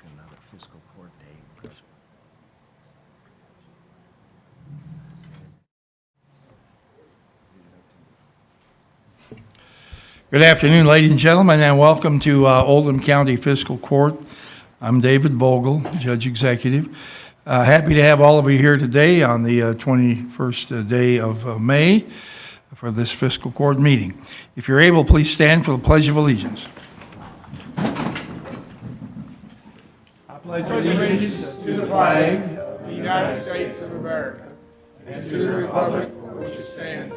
another fiscal court date. because- Good afternoon, ladies and gentlemen, and welcome to Oldham County Fiscal Court. I'm David Vogel, Judge Executive. Happy to have all of you here today on the 21st day of May for this fiscal court meeting. If you're able, please stand for the Pledge of Allegiance. I pledge allegiance to the flag of the United States of America, and to the republic for which it stands,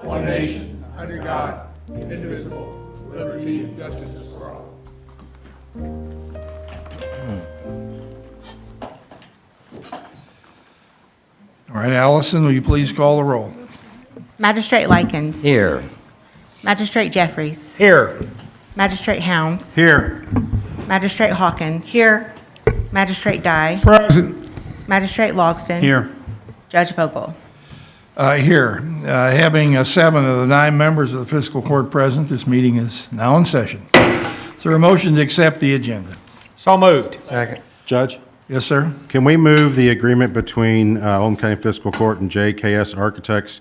one nation, under God, indivisible, with liberty and justice for all. All right, Allison, will you please call the roll? Magistrate Likens. Here. Magistrate Jeffries. Here. Magistrate Hounds. Here. Magistrate Hawkins. Here. Magistrate Dye. Present. Magistrate Logston. Here. Judge Vogel. Here. Having 7 of the 9 members of the fiscal court present, this meeting is now in session. Is there a motion to accept the agenda? So moved. Second. Judge, Yes, sir? can we move the agreement between Oldham County Fiscal Court and JKS Architects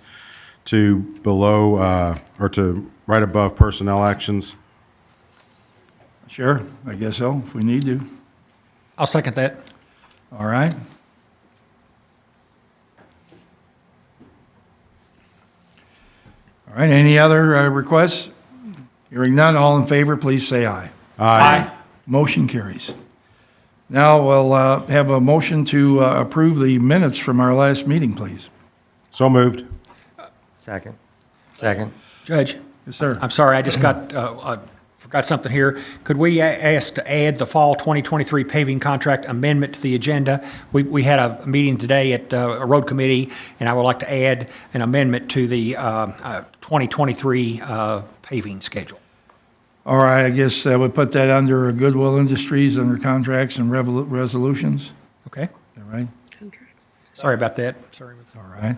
to below, or to right above personnel actions? Sure, I guess so, if we need to. I'll second that. All right. All right, any other requests? Hearing none, all in favor, please say aye. Aye. Motion carries. Now we'll have a motion to approve the minutes from our last meeting, please. So moved. Second. Second. Judge, Yes, sir. I'm sorry, I just forgot something here. Could we ask to add the fall 2023 paving contract amendment to the agenda? We had a meeting today at a road committee, and I would like to add an amendment to the 2023 paving schedule. All right, I guess I would put that under Goodwill Industries, under contracts and resolutions. Okay? All right? Sorry about that. Sorry. All right.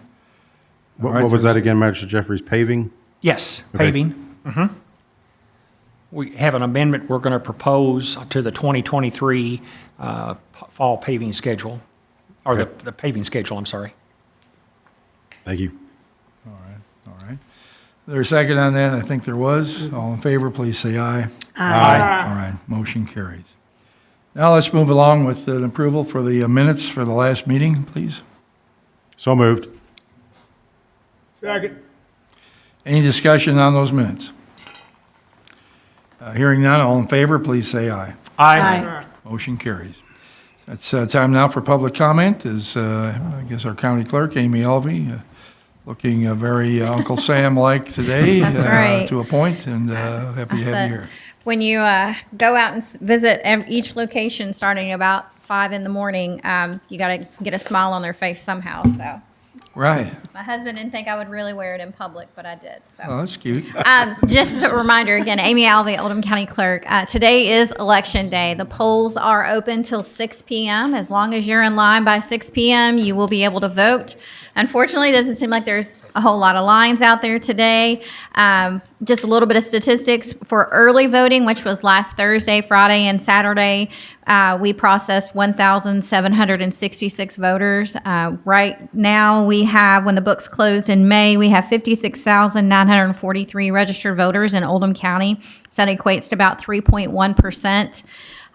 What was that again, Magistrate Jeffries? Paving? Yes, Okay. paving. We have an amendment we're going to propose to the 2023 fall paving schedule, or the paving schedule, I'm sorry. Thank you. All right. Is there a second on that? I think there was. All in favor, please say aye. Aye. All right, motion carries. Now let's move along with an approval for the minutes for the last meeting, please. So moved. Second. Any discussion on those minutes? Hearing none, all in favor, please say aye. Aye. Motion carries. It's time now for public comment. Is I guess our county clerk, Amy Alvey, looking very Uncle Sam-like today. That's right. To a point, and happy to have you here. When you go out and visit each location starting about 5 in the morning, you got to get a smile on their face somehow. So Right. my husband didn't think I would really wear it in public, but I did. So. Oh, that's cute. Just as a reminder, again, Amy Alvey, Oldham County Clerk. Today is Election Day. The polls are open till 6 p.m. As long as you're in line by 6 p.m., you will be able to vote. Unfortunately, it doesn't seem like there's a whole lot of lines out there today. Just a little bit of statistics for early voting, which was last Thursday, Friday, and Saturday. We processed 1,766 voters. Right now, we have, when the books closed in May, we have 56,943 registered voters in Oldham County. So that equates to about 3.1%.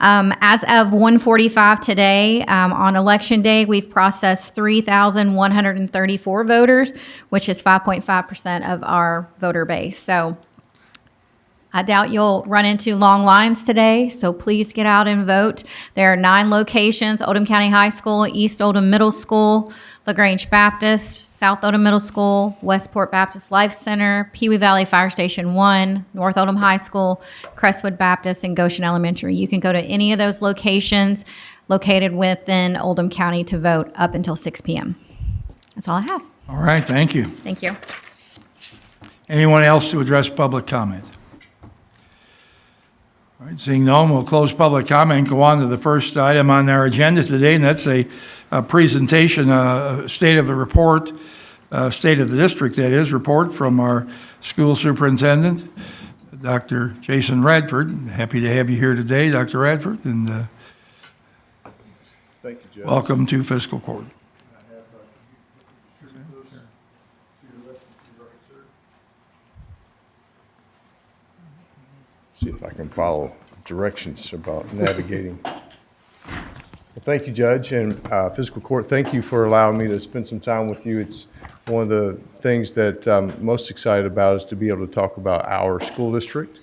As of 1:45 today, on Election Day, we've processed 3,134 voters, which is 5.5% of our voter base. So I doubt you'll run into long lines today, so please get out and vote. There are 9 locations: Oldham County High School, East Oldham Middle School, LaGrange Baptist, South Oldham Middle School, Westport Baptist Life Center, Pewee Valley Fire Station 1, North Oldham High School, Crestwood Baptist, and Goshen Elementary. You can go to any of those locations located within Oldham County to vote up until 6 p.m. That's all I have. All right, thank you. Thank you. Anyone else to address public comment? All right, seeing no one, we'll close public comment and go on to the first item on our agenda today, and that's a presentation, state of the report, state of the district, that is, report from our school superintendent, Dr. Jason Radford. Happy to have you here today, Dr. Radford, and Thank you, Judge. Welcome to fiscal court. See if I can follow directions about navigating. Well, thank you, Judge, and Fiscal Court, thank you for allowing me to spend some time with you. It's one of the things that I'm most excited about is to be able to talk about our school district.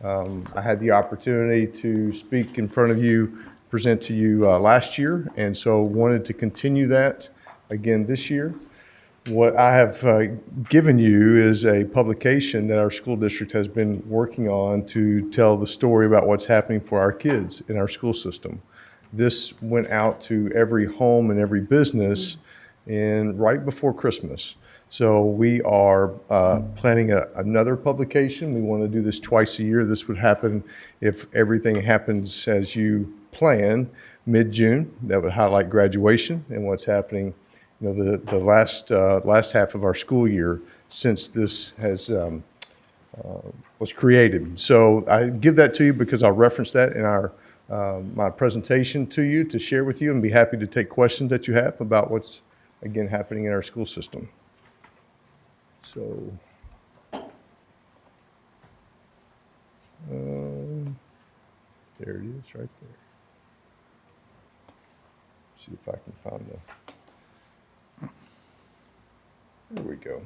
I had the opportunity to speak in front of you, present to you last year, and so wanted to continue that again this year. What I have given you is a publication that our school district has been working on to tell the story about what's happening for our kids in our school system. This went out to every home and every business right before Christmas. So we are planning another publication. We want to do this twice a year. This would happen if everything happens as you plan, mid-June. That would highlight graduation and what's happening, the last half of our school year since this was created. So I give that to you because I'll reference that in my presentation to you to share with you, and be happy to take questions that you have about what's again happening in our school system. So there it is, right there. See if I can find the. There we go.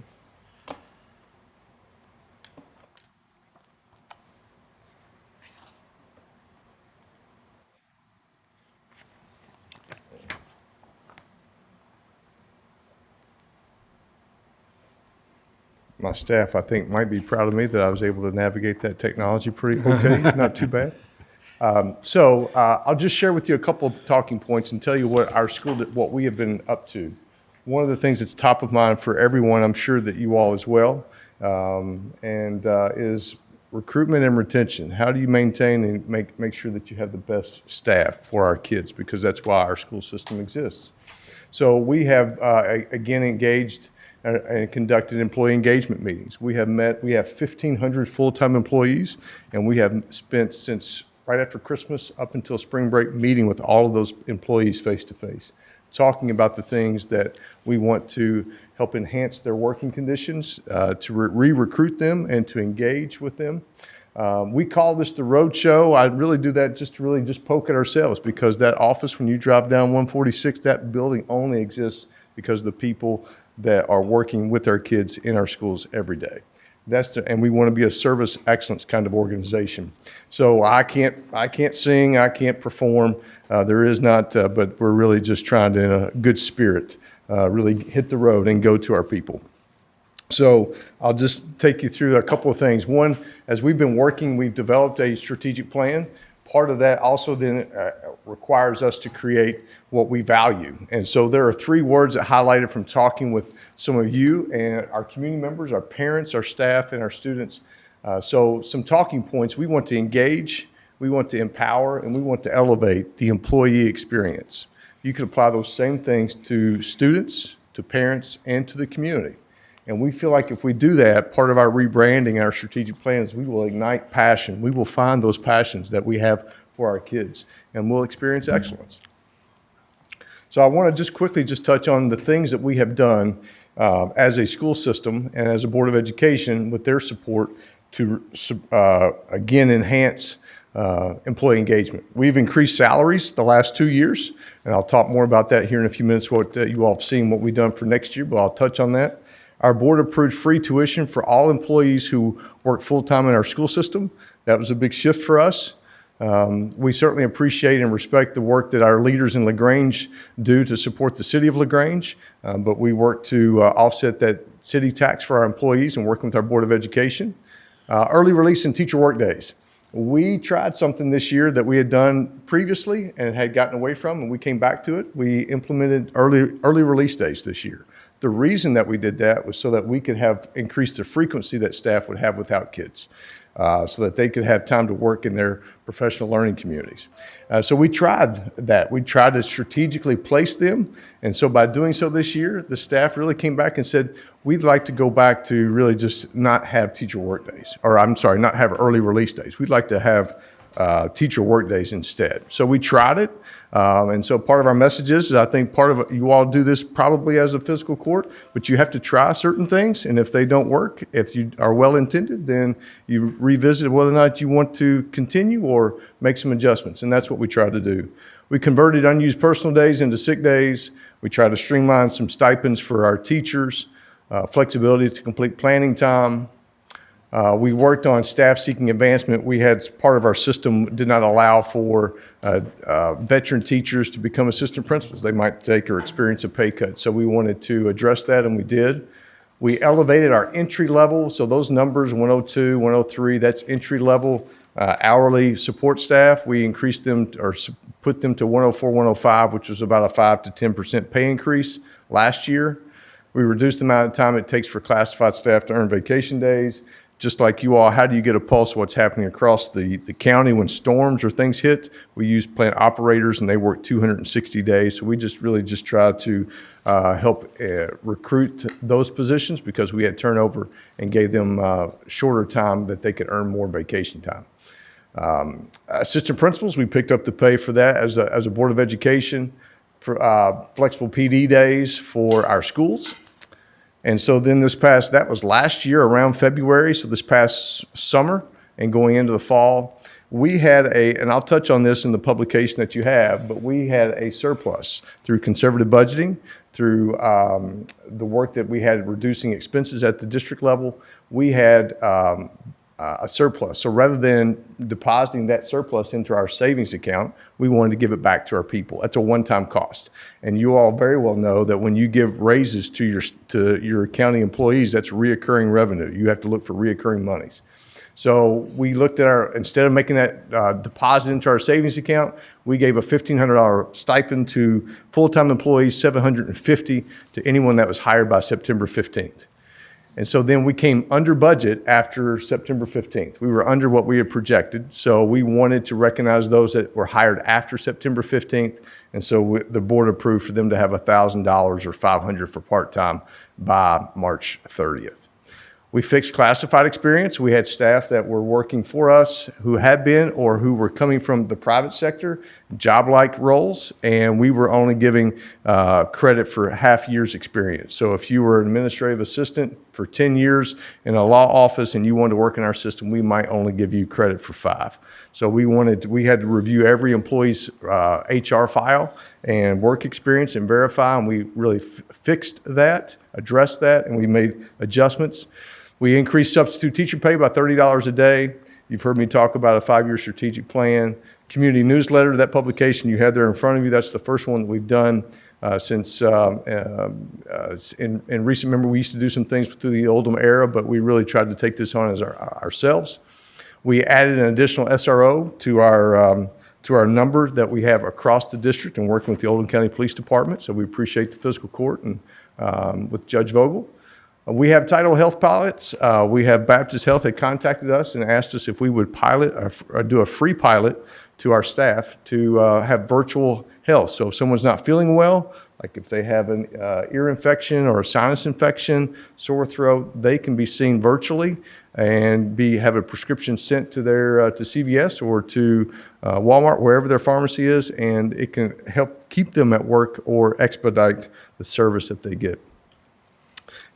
My staff, I think, might be proud of me that I was able to navigate that technology pretty okay, not too bad. So I'll just share with you a couple of talking points and tell you what our school, what we have been up to. One of the things that's top of mind for everyone, I'm sure that you all as well, is recruitment and retention. How do you maintain and make sure that you have the best staff for our kids? Because that's why our school system exists. So we have, again, engaged and conducted employee engagement meetings. We have 1,500 full-time employees, and we have spent since right after Christmas up until spring break meeting with all of those employees face-to-face, talking about the things that we want to help enhance their working conditions, to re-recruit them and to engage with them. We call this the road show. I really do that just to really just poke at ourselves, because that office, when you drive down 146, that building only exists because of the people that are working with our kids in our schools every day. And we want to be a service excellence kind of organization. So I can't sing, I can't perform. There is not, but we're really just trying to, in a good spirit, really hit the road and go to our people. So I'll just take you through a couple of things. One, as we've been working, we've developed a strategic plan. Part of that also then requires us to create what we value. And so there are 3 words that highlighted from talking with some of you and our community members, our parents, our staff, and our students. So some talking points: we want to engage, we want to empower, and we want to elevate the employee experience. You can apply those same things to students, to parents, and to the community. And we feel like if we do that, part of our rebranding and our strategic plans, we will ignite passion. We will find those passions that we have for our kids, and we'll experience excellence. So I want to just quickly touch on the things that we have done as a school system and as a Board of Education with their support to, again, enhance employee engagement. We've increased salaries the last 2 years, and I'll talk more about that here in a few minutes, what you all have seen, what we've done for next year, but I'll touch on that. Our board approved free tuition for all employees who work full-time in our school system. That was a big shift for us. We certainly appreciate and respect the work that our leaders in LaGrange do to support the city of LaGrange, but we work to offset that city tax for our employees and working with our Board of Education. Early release and teacher work days. We tried something this year that we had done previously and had gotten away from, and we came back to it. We implemented early release days this year. The reason that we did that was so that we could have increased the frequency that staff would have without kids, so that they could have time to work in their professional learning communities. So we tried that. We tried to strategically place them. And so by doing so this year, the staff really came back and said, we'd like to go back to really just not have teacher work days, or I'm sorry, not have early release days. We'd like to have teacher workdays instead. So we tried it. And so part of our message is I think part of it, you all do this probably as a fiscal court, but you have to try certain things. And if they don't work, if you are well intended, then you revisit whether or not you want to continue or make some adjustments. And that's what we try to do. We converted unused personal days into sick days. We try to streamline some stipends for our teachers, flexibility to complete planning time. We worked on staff seeking advancement. We had part of our system did not allow for veteran teachers to become assistant principals. They might take or experience a pay cut. So we wanted to address that, and we did. We elevated our entry level. So those numbers, 102, 103, that's entry level hourly support staff. We increased them or put them to 104, 105, which was about a 5 to 10% pay increase last year. We reduced the amount of time it takes for classified staff to earn vacation days. Just like you all, how do you get a pulse of what's happening across the county when storms or things hit? We use plant operators, and they work 260 days. So we really try to help recruit those positions because we had turnover and gave them shorter time that they could earn more vacation time. Assistant principals, we picked up the pay for that as a Board of Education, for flexible PD days for our schools. And so then that was last year around February, so this past summer and going into the fall, we had and I'll touch on this in the publication that you have, but we had a surplus through conservative budgeting, through the work that we had reducing expenses at the district level. We had a surplus. So rather than depositing that surplus into our savings account, we wanted to give it back to our people. That's a one-time cost. And you all very well know that when you give raises to your county employees, that's reoccurring revenue. You have to look for reoccurring monies. So we looked at instead of making that deposit into our savings account, we gave a $1,500 stipend to full-time employees, $750 to anyone that was hired by September 15th. And so then we came under budget after September 15th. We were under what we had projected. So we wanted to recognize those that were hired after September 15th. And so the board approved for them to have $1,000 or $500 for part-time by March 30th. We fixed classified experience. We had staff that were working for us who had been or who were coming from the private sector, job-like roles, and we were only giving credit for half year's experience. So if you were an administrative assistant for 10 years in a law office and you wanted to work in our system, we might only give you credit for 5. So we had to review every employee's HR file and work experience and verify, and we really fixed that, addressed that, and we made adjustments. We increased substitute teacher pay by $30 a day. You've heard me talk about a 5-year strategic plan. Community newsletter, that publication you have there in front of you, that's the first one that we've done since in recent memory. We used to do some things through the Oldham era, but we really tried to take this on as ourselves. We added an additional SRO to our number that we have across the district and working with the Oldham County Police Department. So we appreciate the fiscal court and with Judge Vogel. We have Title Health pilots. We have Baptist Health had contacted us and asked us if we would pilot or do a free pilot to our staff to have virtual health. So if someone's not feeling well, like if they have an ear infection or a sinus infection, sore throat, they can be seen virtually and have a prescription sent to their to CVS or to Walmart, wherever their pharmacy is, and it can help keep them at work or expedite the service that they get.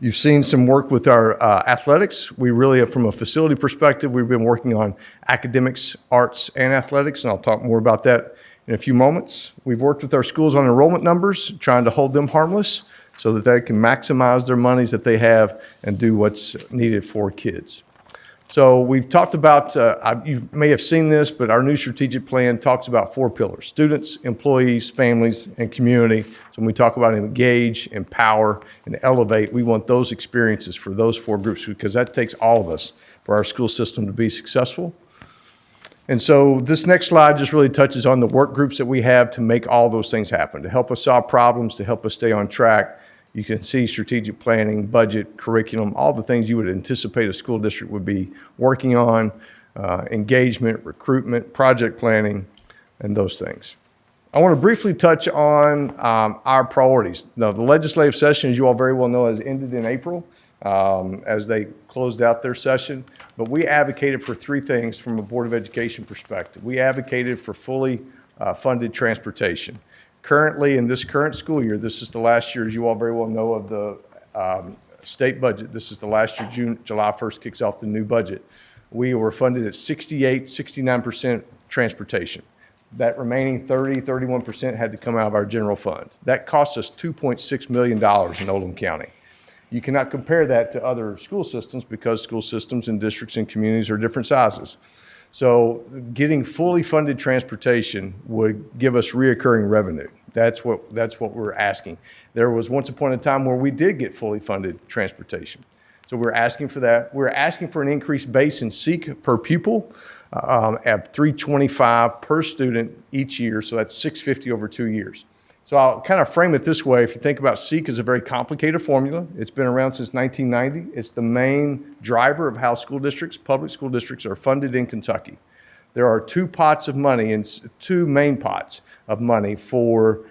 You've seen some work with our athletics. We really, from a facility perspective, we've been working on academics, arts, and athletics, and I'll talk more about that in a few moments. We've worked with our schools on enrollment numbers, trying to hold them harmless so that they can maximize their monies that they have and do what's needed for kids. So we've talked about, you may have seen this, but our new strategic plan talks about 4 pillars: students, employees, families, and community. So when we talk about engage, empower, and elevate, we want those experiences for those 4 groups because that takes all of us for our school system to be successful. And so this next slide just really touches on the work groups that we have to make all those things happen, to help us solve problems, to help us stay on track. You can see strategic planning, budget, curriculum, all the things you would anticipate a school district would be working on, engagement, recruitment, project planning, and those things. I want to briefly touch on our priorities. Now, the legislative session, as you all very well know, has ended in April. as they closed out their session. But we advocated for three things from a Board of Education perspective. We advocated for fully funded transportation. Currently, in this current school year, this is the last year, as you all very well know, of the state budget. This is the last year, July 1st kicks off the new budget. We were funded at 69% transportation. That remaining 31% had to come out of our general fund. That cost us $2.6 million in Oldham County. You cannot compare that to other school systems because school systems and districts and communities are different sizes. So getting fully funded transportation would give us reoccurring revenue. That's what we're asking. There was once upon a time where we did get fully funded transportation. So we're asking for that. We're asking for an increased base in SEEK per pupil at $325 per student each year. So that's $650 over 2 years. So I'll kind of frame it this way. If you think about SEEK as a very complicated formula, it's been around since 1990. It's the main driver of how school districts, public school districts, are funded in Kentucky. There are two pots of money and two main pots of money for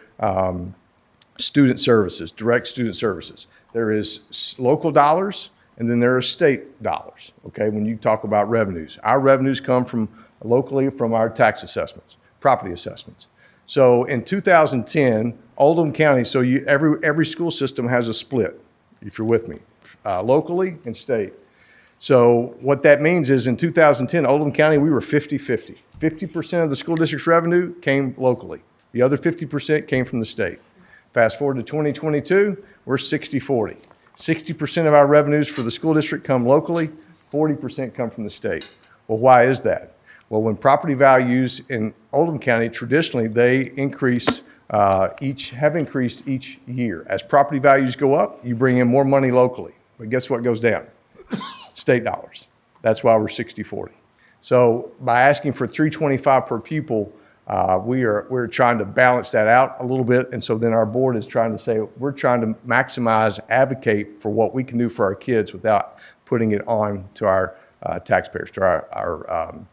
student services, direct student services. There is local dollars and then there are state dollars, okay, when you talk about revenues. Our revenues come from locally from our tax assessments, property assessments. So in 2010, Oldham County, so every school system has a split, if you're with me, locally and state. So what that means is in 2010, Oldham County, we were 50-50. 50% of the school district's revenue came locally. The other 50% came from the state. Fast forward to 2022, we're 60-40. 60% of our revenues for the school district come locally, 40% come from the state. Well, why is that? Well, when property values in Oldham County, traditionally, they have increased each year. As property values go up, you bring in more money locally. But guess what goes down? State dollars. That's why we're 60-40. So by asking for $325 per pupil, we're trying to balance that out a little bit. And so then our board is trying to say, we're trying to maximize, advocate for what we can do for our kids without putting it on to our taxpayers, to our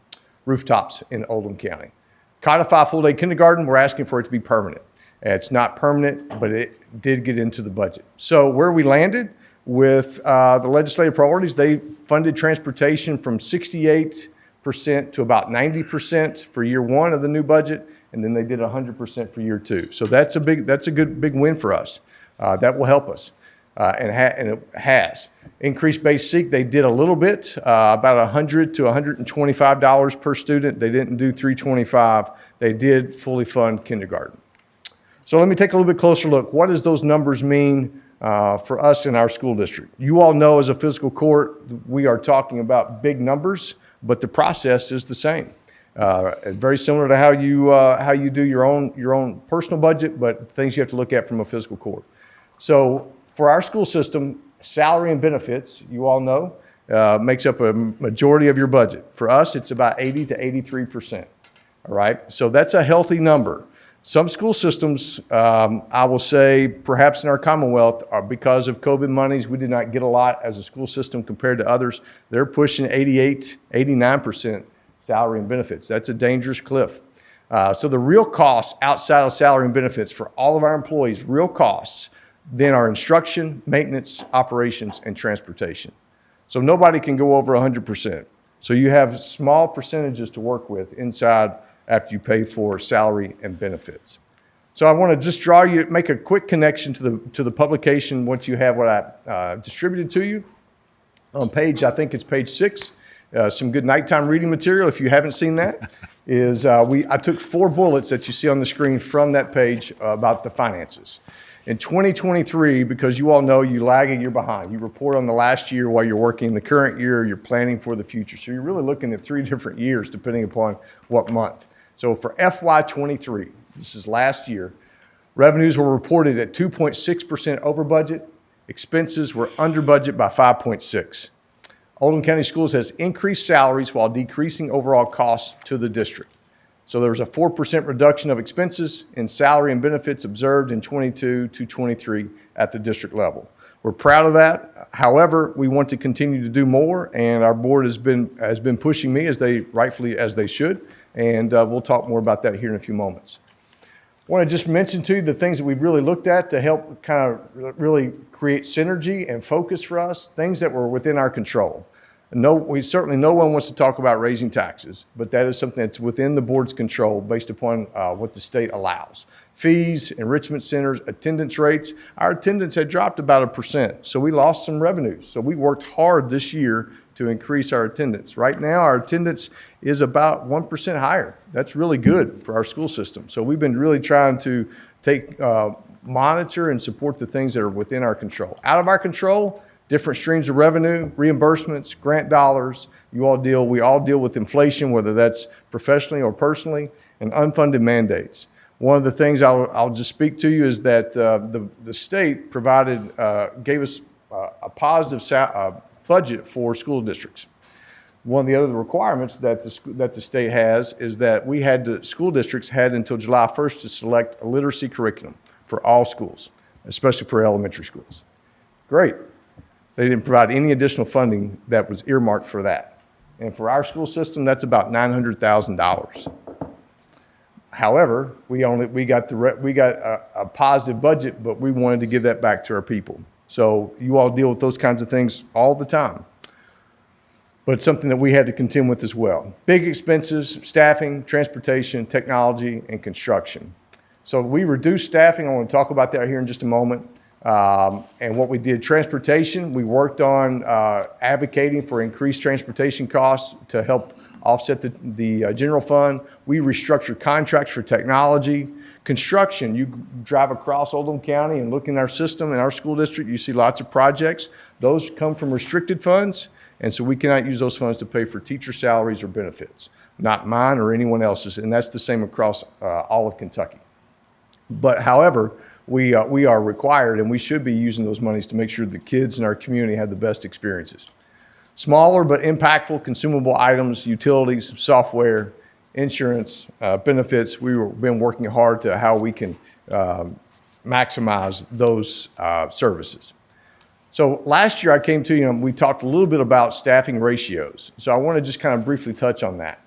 rooftops in Oldham County. Codify full-day kindergarten, we're asking for it to be permanent. It's not permanent, but it did get into the budget. So where we landed with the legislative priorities, they funded transportation from 68% to about 90% for year one of the new budget, and then they did 100% for year two. So that's a good big win for us. That will help us, and it has. Increased base SEEK, they did a little bit, about $100 to $125 per student. They didn't do $325. They did fully fund kindergarten. So let me take a little bit closer look. What does those numbers mean for us in our school district? You all know as a fiscal court, we are talking about big numbers, but the process is the same. Very similar to how you do your own personal budget, but things you have to look at from a fiscal court. So for our school system, salary and benefits, you all know, makes up a majority of your budget. For us, it's about 80 to 83%. All right, so that's a healthy number. Some school systems, I will say, perhaps in our Commonwealth, because of COVID monies, we did not get a lot as a school system compared to others. They're pushing 88, 89% salary and benefits. That's a dangerous cliff. So the real costs outside of salary and benefits for all of our employees, real costs, then are instruction, maintenance, operations, and transportation. So nobody can go over 100%. So you have small percentages to work with inside after you pay for salary and benefits. So I want to just make a quick connection to the publication once you have what I distributed to you. On page, I think it's page 6, some good nighttime reading material. If you haven't seen that, I took 4 bullets that you see on the screen from that page about the finances. In 2023, because you all know you lag and you're behind, you report on the last year while you're working the current year, you're planning for the future. So you're really looking at 3 different years depending upon what month. So for FY23, this is last year, revenues were reported at 2.6% over budget. Expenses were under budget by 5.6. Oldham County Schools has increased salaries while decreasing overall costs to the district. So there was a 4% reduction of expenses in salary and benefits observed in 22 to 23 at the district level. We're proud of that. However, we want to continue to do more, and our board has been pushing me as they should, and we'll talk more about that here in a few moments. Want to just mention to you the things that we've really looked at to help kind of really create synergy and focus for us, things that were within our control. No one wants to talk about raising taxes, but that is something that's within the board's control based upon what the state allows. Fees, enrichment centers, attendance rates. Our attendance had dropped about 1%, so we lost some revenue. So we worked hard this year to increase our attendance. Right now, our attendance is about 1% higher. That's really good for our school system. So we've been really trying to monitor and support the things that are within our control. Out of our control, different streams of revenue, reimbursements, grant dollars. We all deal with inflation, whether that's professionally or personally, and unfunded mandates. One of the things I'll just speak to you is that the state gave us a positive budget for school districts. One of the other requirements that the state has is that school districts had until July 1st to select a literacy curriculum for all schools, especially for elementary schools. Great. They didn't provide any additional funding that was earmarked for that. And for our school system, that's about $900,000. However, we got a positive budget, but we wanted to give that back to our people. So you all deal with those kinds of things all the time. But it's something that we had to contend with as well. Big expenses, staffing, transportation, technology, and construction. So we reduced staffing. I want to talk about that here in just a moment. And what we did, transportation, we worked on advocating for increased transportation costs to help offset the general fund. We restructured contracts for technology. Construction, you drive across Oldham County and look in our system, in our school district, you see lots of projects. Those come from restricted funds, and so we cannot use those funds to pay for teacher salaries or benefits, not mine or anyone else's, and that's the same across all of Kentucky. But however, we are required, and we should be using those monies to make sure the kids in our community have the best experiences. Smaller but impactful consumable items, utilities, software, insurance, benefits. We've been working hard to how we can maximize those services. So last year I came to you and we talked a little bit about staffing ratios. So I want to just kind of briefly touch on that.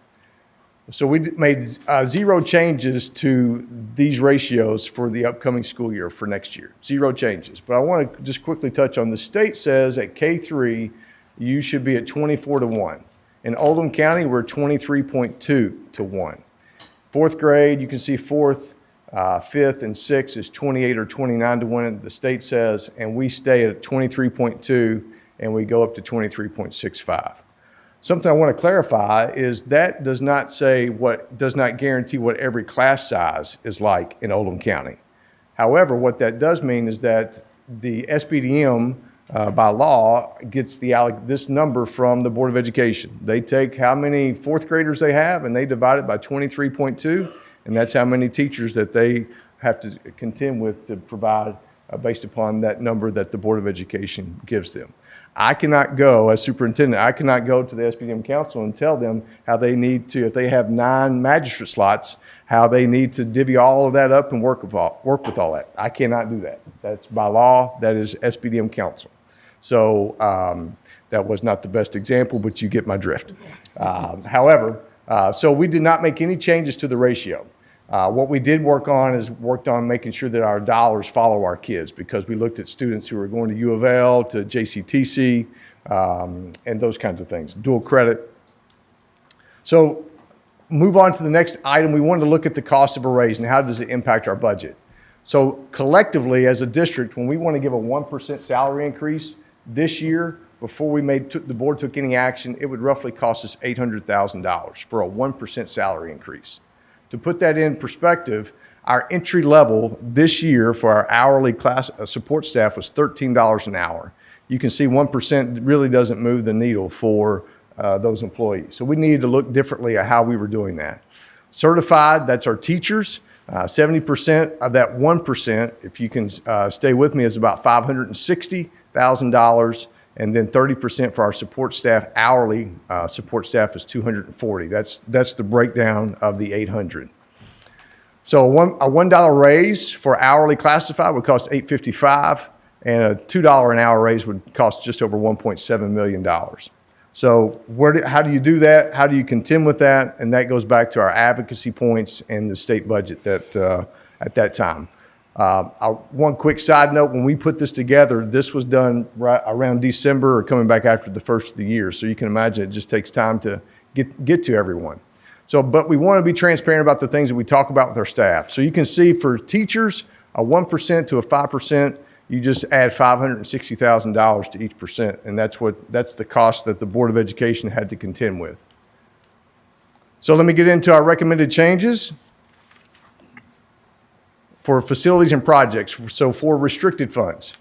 So we made 0 changes to these ratios for the upcoming school year for next year. 0 changes. But I want to just quickly touch on the state says at K3 you should be at 24-1. In Oldham County, we're 23.2-1. Fourth grade, you can see fourth, fifth, and sixth is 28 or 29-1, the state says, and we stay at 23.2, and we go up to 23.65. Something I want to clarify is that does not guarantee what every class size is like in Oldham County. However, what that does mean is that the SBDM by law gets this number from the Board of Education. They take how many fourth graders they have and they divide it by 23.2, and that's how many teachers that they have to contend with to provide based upon that number that the Board of Education gives them. I cannot go, as superintendent, I cannot go to the SBDM council and tell them how they need to, if they have 9 magistrate slots, how they need to divvy all of that up and work with all that. I cannot do that. That's by law, that is SBDM council. So that was not the best example, but you get my drift. However, so we did not make any changes to the ratio. What we did worked on making sure that our dollars follow our kids, because we looked at students who were going to U of L, to JCTC, and those kinds of things, dual credit. So move on to the next item. We wanted to look at the cost of a raise and how does it impact our budget. So collectively as a district, when we want to give a 1% salary increase this year, before the board took any action, it would roughly cost us $800,000 for a 1% salary increase. To put that in perspective, our entry level this year for our hourly class support staff was $13 an hour. You can see 1% really doesn't move the needle for those employees. So we needed to look differently at how we were doing that. Certified, that's our teachers. 70% of that 1%, if you can stay with me, is about $560,000. And then 30% for our support staff, hourly support staff is $240. That's the breakdown of the 800. So a $1 raise for hourly classified would cost $855, and a $2 an hour raise would cost just over $1.7 million. So how do you do that? How do you contend with that? And that goes back to our advocacy points and the state budget that at that time. One quick side note, when we put this together, this was done right around December or coming back after the first of the year. So you can imagine it just takes time to get to everyone. So, but we want to be transparent about the things that we talk about with our staff. So you can see for teachers, a 1% to a 5%, you just add $560,000 to each percent. And that's the cost that the Board of Education had to contend with. So let me get into our recommended changes for facilities and projects. So for restricted funds.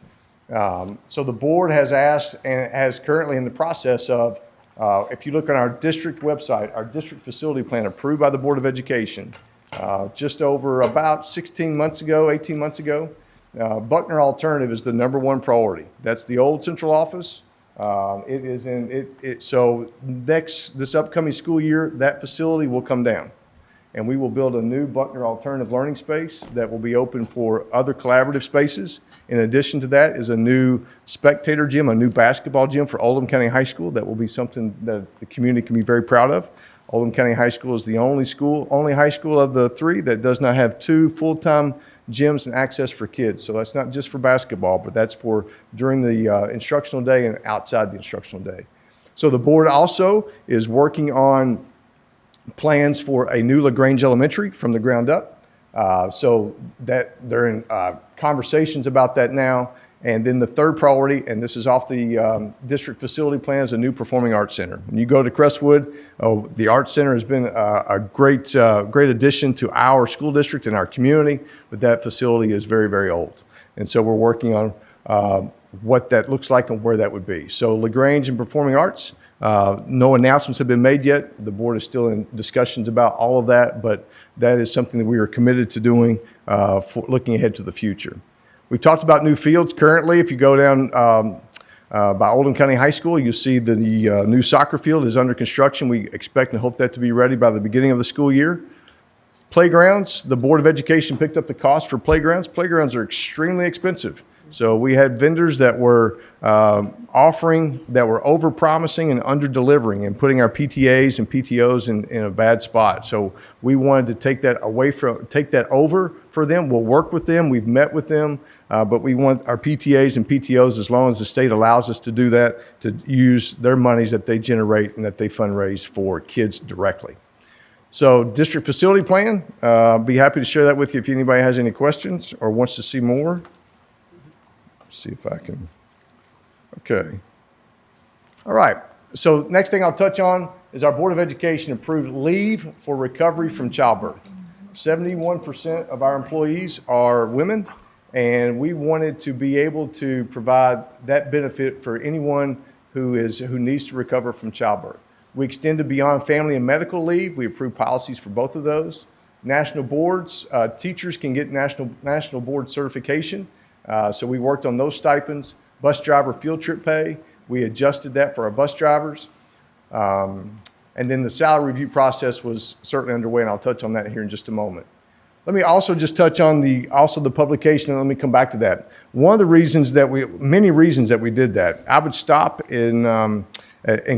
So the board has asked and has currently in the process of, if you look on our district website, our district facility plan approved by the Board of Education, just over about 18 months ago, Buckner Alternative is the #1 priority. That's the old central office. It is so this upcoming school year, that facility will come down. And we will build a new Buckner Alternative Learning Space that will be open for other collaborative spaces. In addition to that is a new spectator gym, a new basketball gym for Oldham County High School. That will be something that the community can be very proud of. Oldham County High School is the only high school of the 3 that does not have 2 full-time gyms and access for kids. So that's not just for basketball, but that's for during the instructional day and outside the instructional day. So the board also is working on plans for a new LaGrange Elementary from the ground up. So that they're in conversations about that now. And then the third priority, and this is off the district facility plan, is a new performing arts center. When you go to Crestwood, the arts center has been a great addition to our school district and our community, but that facility is very, very old. And so we're working on what that looks like and where that would be. So LaGrange and performing arts, no announcements have been made yet. The board is still in discussions about all of that, but that is something that we are committed to doing for looking ahead to the future. We've talked about new fields. Currently, if you go down by Oldham County High School, you see the new soccer field is under construction. We expect and hope that to be ready by the beginning of the school year. Playgrounds, the Board of Education picked up the cost for playgrounds. Playgrounds are extremely expensive. So we had vendors that were offering, that were over-promising and under-delivering and putting our PTAs and PTOs in a bad spot. So we wanted to take that over for them. We'll work with them. We've met with them. But we want our PTAs and PTOs, as long as the state allows us to do that, to use their monies that they generate and that they fundraise for kids directly. So district facility plan, be happy to share that with you if anybody has any questions or wants to see more. See if I can, okay. All right, so next thing I'll touch on is our Board of Education approved leave for recovery from childbirth. 71% of our employees are women, and we wanted to be able to provide that benefit for anyone who needs to recover from childbirth. We extended beyond family and medical leave. We approved policies for both of those. National boards, teachers can get national board certification. So we worked on those stipends. Bus driver field trip pay, we adjusted that for our bus drivers. And then the salary review process was certainly underway, and I'll touch on that here in just a moment. Let me also just touch on the publication, and let me come back to that. One of the reasons many reasons that we did that, I would stop and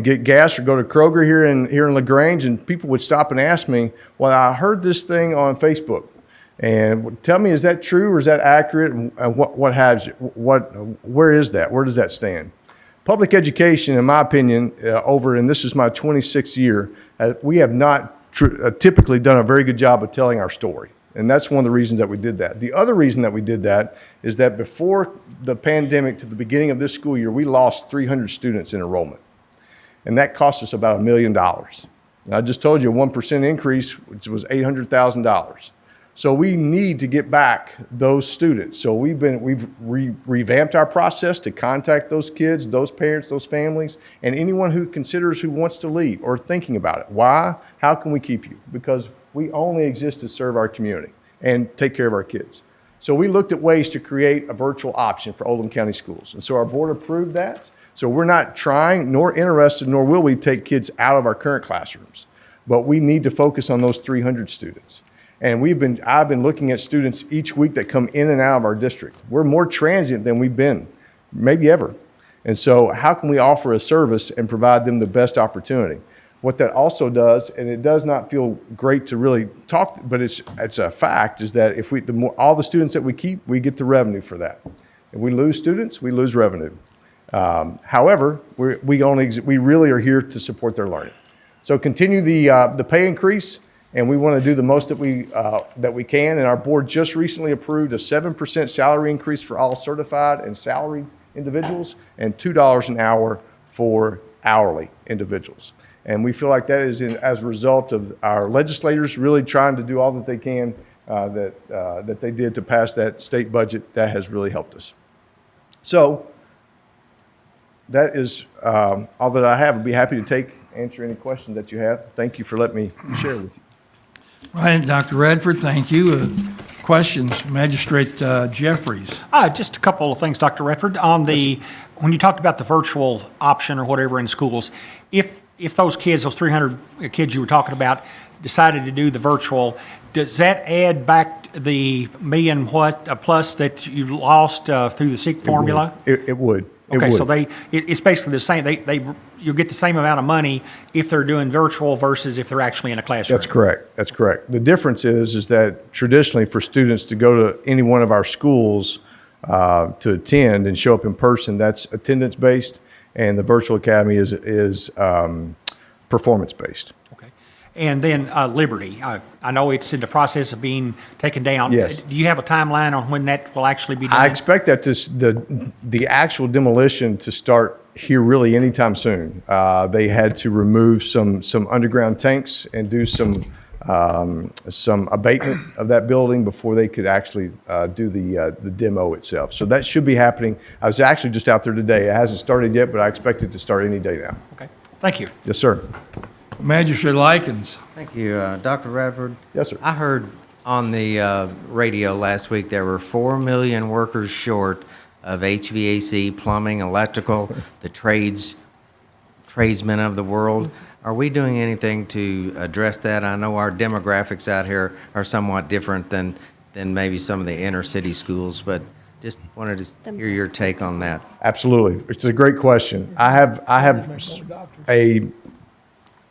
get gas or go to Kroger here in LaGrange, and people would stop and ask me, well, I heard this thing on Facebook. And tell me, is that true or is that accurate? And where is that? Where does that stand? Public education, in my opinion, and this is my 26th year, we have not typically done a very good job of telling our story. And that's one of the reasons that we did that. The other reason that we did that is that before the pandemic to the beginning of this school year, we lost 300 students in enrollment. And that cost us about $1 million. And I just told you a 1% increase, which was $800,000. So we need to get back those students. So we've revamped our process to contact those kids, those parents, those families, and anyone who wants to leave or thinking about it. Why? How can we keep you? Because we only exist to serve our community and take care of our kids. So we looked at ways to create a virtual option for Oldham County Schools. And so our board approved that. So we're not trying, nor interested, nor will we take kids out of our current classrooms. But we need to focus on those 300 students. And I've been looking at students each week that come in and out of our district. We're more transient than we've been, maybe ever. And so how can we offer a service and provide them the best opportunity? What that also does, and it does not feel great to really talk, but it's a fact, is that if all the students that we keep, we get the revenue for that. If we lose students, we lose revenue. However, we really are here to support their learning. So continue the pay increase, and we want to do the most that we can. And our board just recently approved a 7% salary increase for all certified and salaried individuals, and $2 an hour for hourly individuals. And we feel like that is as a result of our legislators really trying to do all that they can, that they did to pass that state budget. That has really helped us. So that is all that I have. I'd be happy to answer any questions that you have. Thank you for letting me share with you. Right, Dr. Radford, thank you. Questions, Magistrate Jeffries. Just a couple of things, Dr. Redford. When you talked about the virtual option or whatever in schools, if those kids, those 300 kids you were talking about, decided to do the virtual, does that add back the million plus that you lost through the SEEK formula? It would. Okay, so it's basically the same. You'll get the same amount of money if they're doing virtual versus if they're actually in a classroom. That's correct. That's correct. The difference is that traditionally for students to go to any one of our schools to attend and show up in person, that's attendance based, and the virtual academy is performance based. Okay, and then Liberty. I know it's in the process of being taken down. Yes. Do you have a timeline on when that will actually be done? I expect that the actual demolition to start here really anytime soon. They had to remove some underground tanks and do some abatement of that building before they could actually do the demo itself. So that should be happening. I was actually just out there today. It hasn't started yet, but I expect it to start any day now. Okay, thank you. Yes, sir. Magistrate Likens. Thank you. Dr. Radford? Yes, sir. I heard on the radio last week there were 4 million workers short of HVAC, plumbing, electrical, the tradesmen of the world. Are we doing anything to address that? I know our demographics out here are somewhat different than maybe some of the inner city schools, but just wanted to hear your take on that. Absolutely. It's a great question. I have a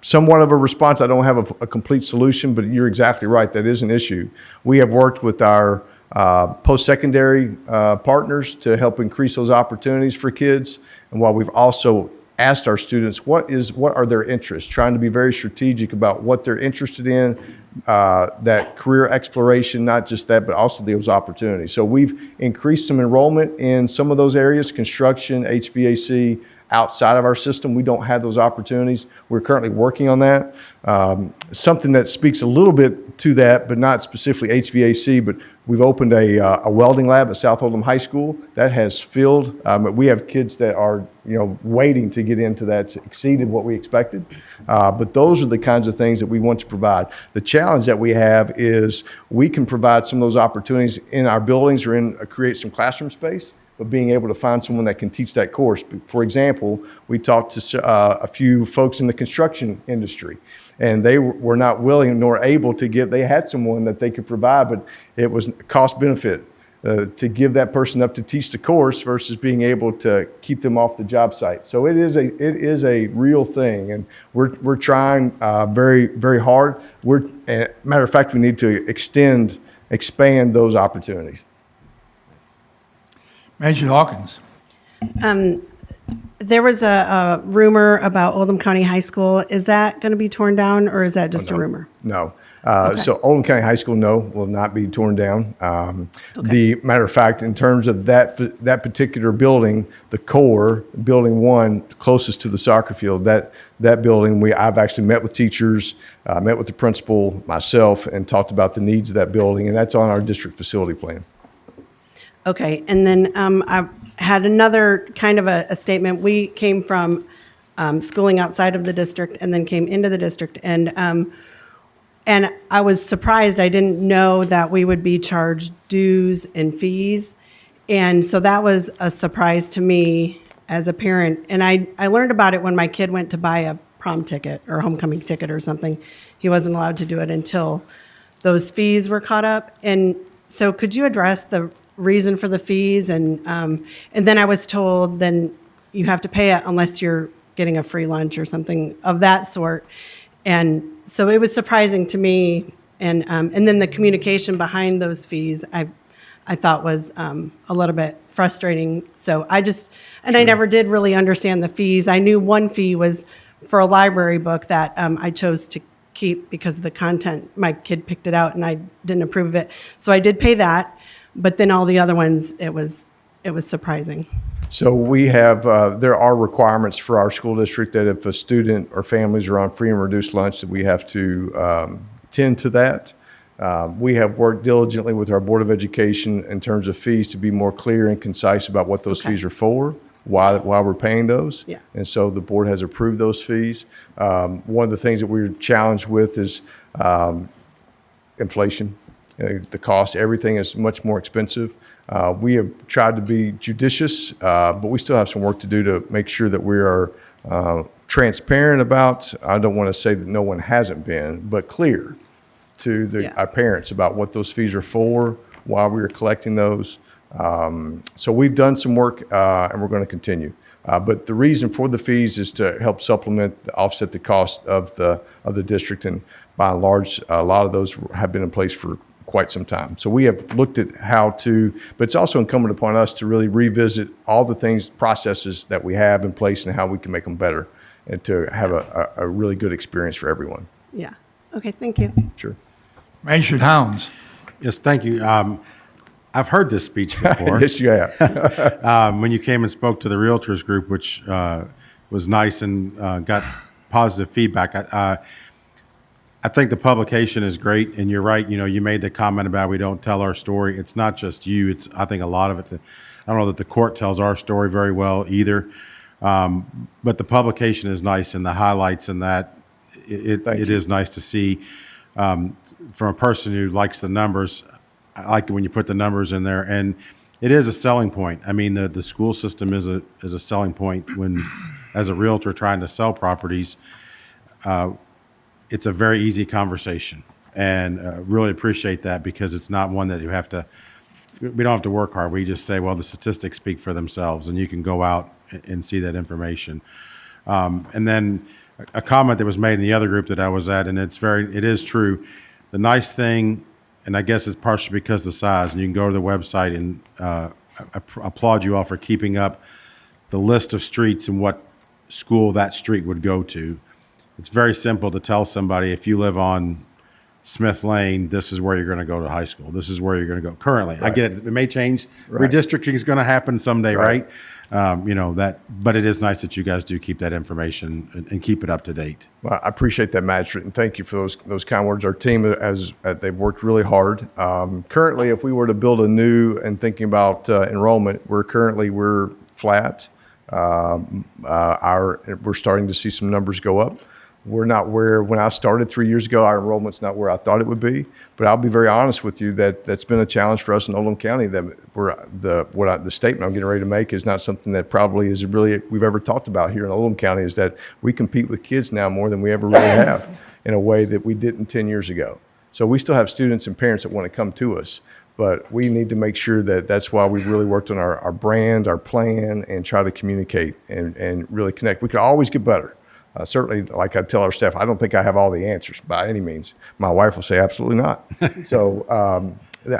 somewhat of a response. I don't have a complete solution, but you're exactly right. That is an issue. We have worked with our post-secondary partners to help increase those opportunities for kids. And while we've also asked our students what are their interests, trying to be very strategic about what they're interested in, that career exploration, not just that, but also those opportunities. So we've increased some enrollment in some of those areas, construction, HVAC. Outside of our system, we don't have those opportunities. We're currently working on that. Something that speaks a little bit to that, but not specifically HVAC, but we've opened a welding lab at South Oldham High School that has filled. We have kids that are waiting to get into that. It's exceeded what we expected. But those are the kinds of things that we want to provide. The challenge that we have is we can provide some of those opportunities in our buildings or create some classroom space, but being able to find someone that can teach that course. For example, we talked to a few folks in the construction industry, and they were not willing nor able to give. They had someone that they could provide, but it was cost benefit to give that person up to teach the course versus being able to keep them off the job site. So it is a real thing, and we're trying very, very hard. Matter of fact, we need to expand those opportunities. Magistrate Hawkins. There was a rumor about Oldham County High School. Is that going to be torn down, or is that just a rumor? No. So Oldham County High School, no, will not be torn down. The matter of fact, in terms of that particular building, the core, Building 1, closest to the soccer field, that building, I've actually met with teachers, met with the principal, myself, and talked about the needs of that building, and that's on our district facility plan. Okay, and then I had another kind of a statement. We came from schooling outside of the district and then came into the district, and I was surprised. I didn't know that we would be charged dues and fees, and so that was a surprise to me as a parent. And I learned about it when my kid went to buy a prom ticket or homecoming ticket or something. He wasn't allowed to do it until those fees were caught up. And so could you address the reason for the fees? And then I was told then you have to pay it unless you're getting a free lunch or something of that sort. And so it was surprising to me. And then the communication behind those fees, I thought was a little bit frustrating. So I never did really understand the fees. I knew one fee was for a library book that I chose to keep because of the content. My kid picked it out and I didn't approve of it. So I did pay that, but then all the other ones, it was surprising. So we have, there are requirements for our school district that if a student or families are on free and reduced lunch, that we have to tend to that. We have worked diligently with our Board of Education in terms of fees to be more clear and concise about what those fees are for, why we're paying those. Yeah. And so the board has approved those fees. One of the things that we're challenged with is inflation. The cost, everything is much more expensive. We have tried to be judicious, but we still have some work to do to make sure that we are transparent about, I don't want to say that no one hasn't been, but clear to our parents about what those fees are for, why we are collecting those. So we've done some work, and we're going to continue. But the reason for the fees is to help supplement, offset the cost of the district, and by and large, a lot of those have been in place for quite some time. So we have looked at how to, but it's also incumbent upon us to really revisit all the things, processes that we have in place and how we can make them better and to have a really good experience for everyone. Yeah. Okay, thank you. Sure. Manager Towns. Yes, thank you. I've heard this speech before. Yes, you have. When you came and spoke to the Realtors group, which was nice and got positive feedback. I think the publication is great, and you're right. You know, you made the comment about we don't tell our story. It's not just you. It's, I think, a lot of it. I don't know that the court tells our story very well either, but the publication is nice, and the highlights and that it is nice to see from a person who likes the numbers. I like it when you put the numbers in there, and it is a selling point. I mean, the school system is a selling point when, as a realtor trying to sell properties. It's a very easy conversation, and really appreciate that because it's not one that we don't have to work hard. We just say, well, the statistics speak for themselves, and you can go out and see that information. And then a comment that was made in the other group that I was at, and it is true. The nice thing, and I guess it's partially because of the size, and you can go to the website, and I applaud you all for keeping up the list of streets and what school that street would go to. It's very simple to tell somebody, if you live on Smith Lane, this is where you're going to go to high school. This is where you're going to go. Currently, I get it. It may change. Right. Redistricting is going to happen someday, right? But it is nice that you guys do keep that information and keep it up to date. Well, I appreciate that, Magistrate, and thank you for those kind words. Our team, they've worked really hard. Currently, if we were to build a new, and thinking about enrollment, we're flat. We're starting to see some numbers go up. We're not where, when I started 3 years ago, our enrollment's not where I thought it would be. But I'll be very honest with you that that's been a challenge for us in Oldham County. That the statement I'm getting ready to make is not something that probably is really we've ever talked about here in Oldham County. Is that we compete with kids now more than we ever really have, in a way that we didn't 10 years ago. So we still have students and parents that want to come to us, but we need to make sure that that's why we've really worked on our brand, our plan, and try to communicate and really connect. We can always get better. Certainly, like I tell our staff, I don't think I have all the answers by any means. My wife will say absolutely not. So,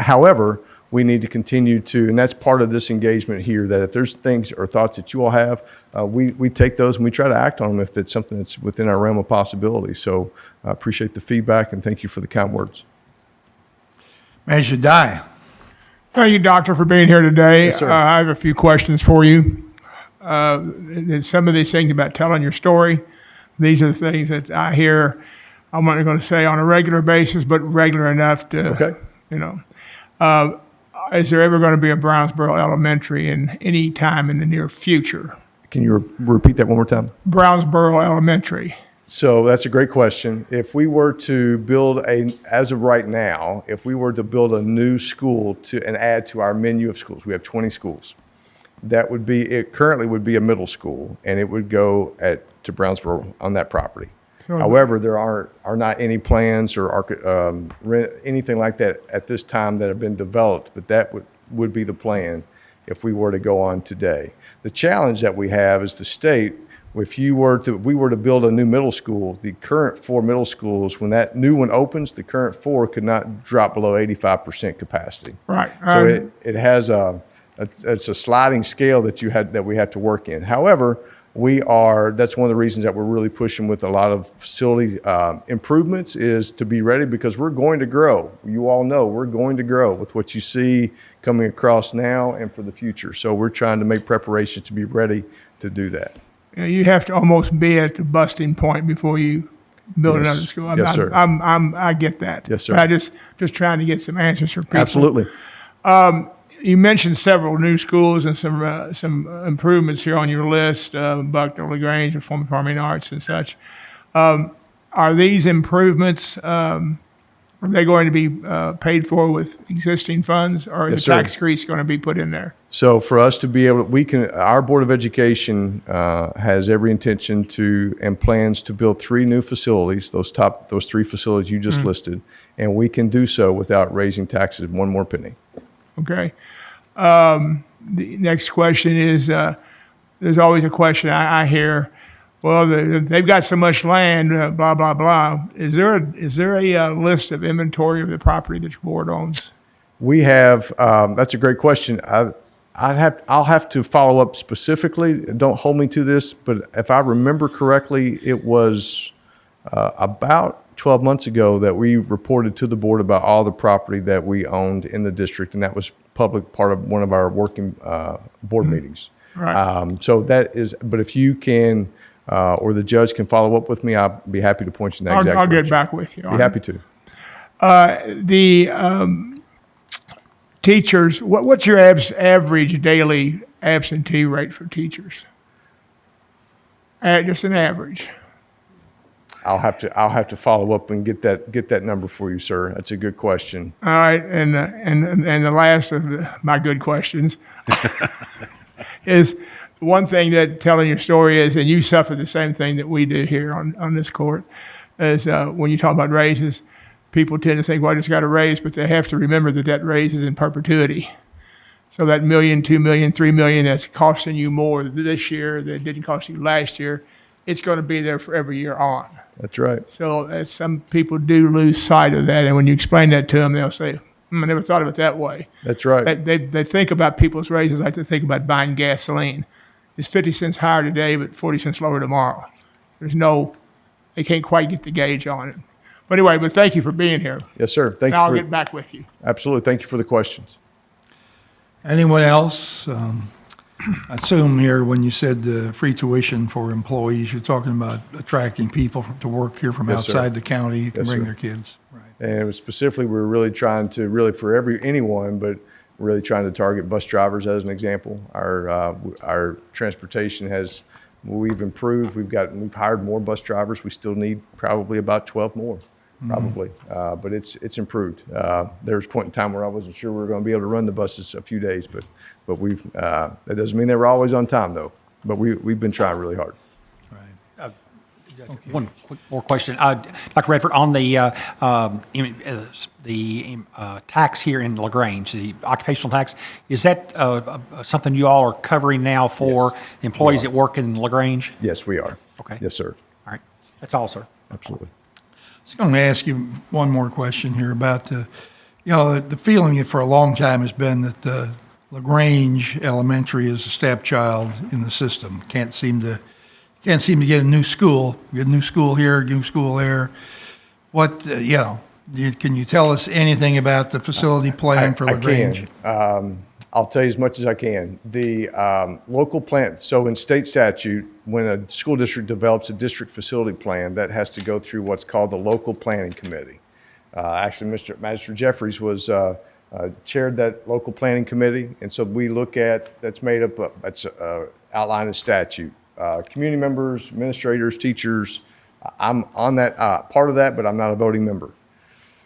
however, we need to continue to, and that's part of this engagement here, that if there's things or thoughts that you all have, we take those and we try to act on them if it's something that's within our realm of possibility. So I appreciate the feedback and thank you for the kind words. Manager Dye. Thank you, Doctor, for being here today. Yes, sir. I have a few questions for you. Some of these things about telling your story, these are the things that I hear, I'm not going to say on a regular basis, but regular enough to, Okay. Is there ever going to be a Brownsboro Elementary in any time in the near future? Can you repeat that one more time? Brownsboro Elementary. So that's a great question. If we were to build as of right now, if we were to build a new school and add to our menu of schools, we have 20 schools. That would be, it currently would be a middle school, and it would go to Brownsboro on that property. However, there are not any plans or anything like that at this time that have been developed, but that would be the plan if we were to go on today. The challenge that we have is the state If we were to build a new middle school, the current 4 middle schools, when that new one opens, the current 4 could not drop below 85% capacity. Right. So it has it's a sliding scale that we have to work in. However, that's one of the reasons that we're really pushing with a lot of facility improvements is to be ready, because we're going to grow. You all know we're going to grow with what you see coming across now and for the future. So we're trying to make preparations to be ready to do that. You have to almost be at the busting point before you build Yes. another school. Yes, sir. I get that. Yes, sir. But I just trying to get some answers from people. Absolutely. You mentioned several new schools and some improvements here on your list, Buckner, LaGrange, Performing Arts and such. Are these improvements, are they going to be paid for with existing funds, or is Yes, the sir. tax increase going to be put in there? So for us to be able, our Board of Education has every intention and plans to build 3 new facilities, those 3 facilities you just listed, and we can do so without raising taxes one more penny. Okay. The next question is, there's always a question I hear, well, they've got so much land, blah, blah, blah. Is there a list of inventory of the property that your board owns? We have, that's a great question. I'll have to follow up specifically. Don't hold me to this, but if I remember correctly, it was about 12 months ago that we reported to the board about all the property that we owned in the district, and that was public part of one of our working board meetings. Right. So that is, but if you can, or the judge can follow up with me, I'll be happy to point you in that exact I'll get direction. back with you. Be on happy it. to. The teachers, what's your average daily absentee rate for teachers? Just an average. I'll have to follow up and get that number for you, sir. That's a good question. All right, and the last of my good questions is one thing that telling your story is, and you suffer the same thing that we do here on this court, is when you talk about raises, people tend to think, well, I just got a raise, but they have to remember that raise is in perpetuity. So that $1 million, $2 million, $3 million that's costing you more this year that didn't cost you last year, it's going to be there for every year on. That's right. So some people do lose sight of that, and when you explain that to them, they'll say, I never thought of it that way. That's right. They think about people's raises like they think about buying gasoline. It's 50 cents higher today, but 40 cents lower tomorrow. They can't quite get the gauge on it. But anyway, thank you for being here. Yes, sir. Thank And you. I'll get back with you. Absolutely. Thank you for the questions. Anyone else? I assume here when you said free tuition for employees, you're talking about attracting people to work here from Yes, sir. outside the county who can Yes, bring sir. their kids. Right. And specifically, we're really trying to for anyone, but really trying to target bus drivers as an example. Our transportation we've improved. We've hired more bus drivers. We still need probably about 12 more, probably. But it's improved. There was a point in time where I wasn't sure we were going to be able to run the buses a few days, but that doesn't mean they were always on time though. But we've been trying really hard. One quick more question. Dr. Redford, on the tax here in LaGrange, the occupational tax, is that something you all are covering now for Yes, employees we are. that work in LaGrange? Yes, we are. Okay. Yes, sir. All right. That's all, sir. Absolutely. I was going to ask you one more question here about the feeling for a long time has been that LaGrange Elementary is a stepchild in the system. Can't seem to get a new school. Get a new school here, new school there. What can you tell us anything about the facility plan for LaGrange? I can. I'll tell you as much as I can. The local plan, so in state statute, when a school district develops a district facility plan, that has to go through what's called the local planning committee. Actually, Magistrate Jeffries was chaired that local planning committee, and so we look at, that's made up of, that's outlined in statute. Community members, administrators, teachers. I'm on that part of that, but I'm not a voting member.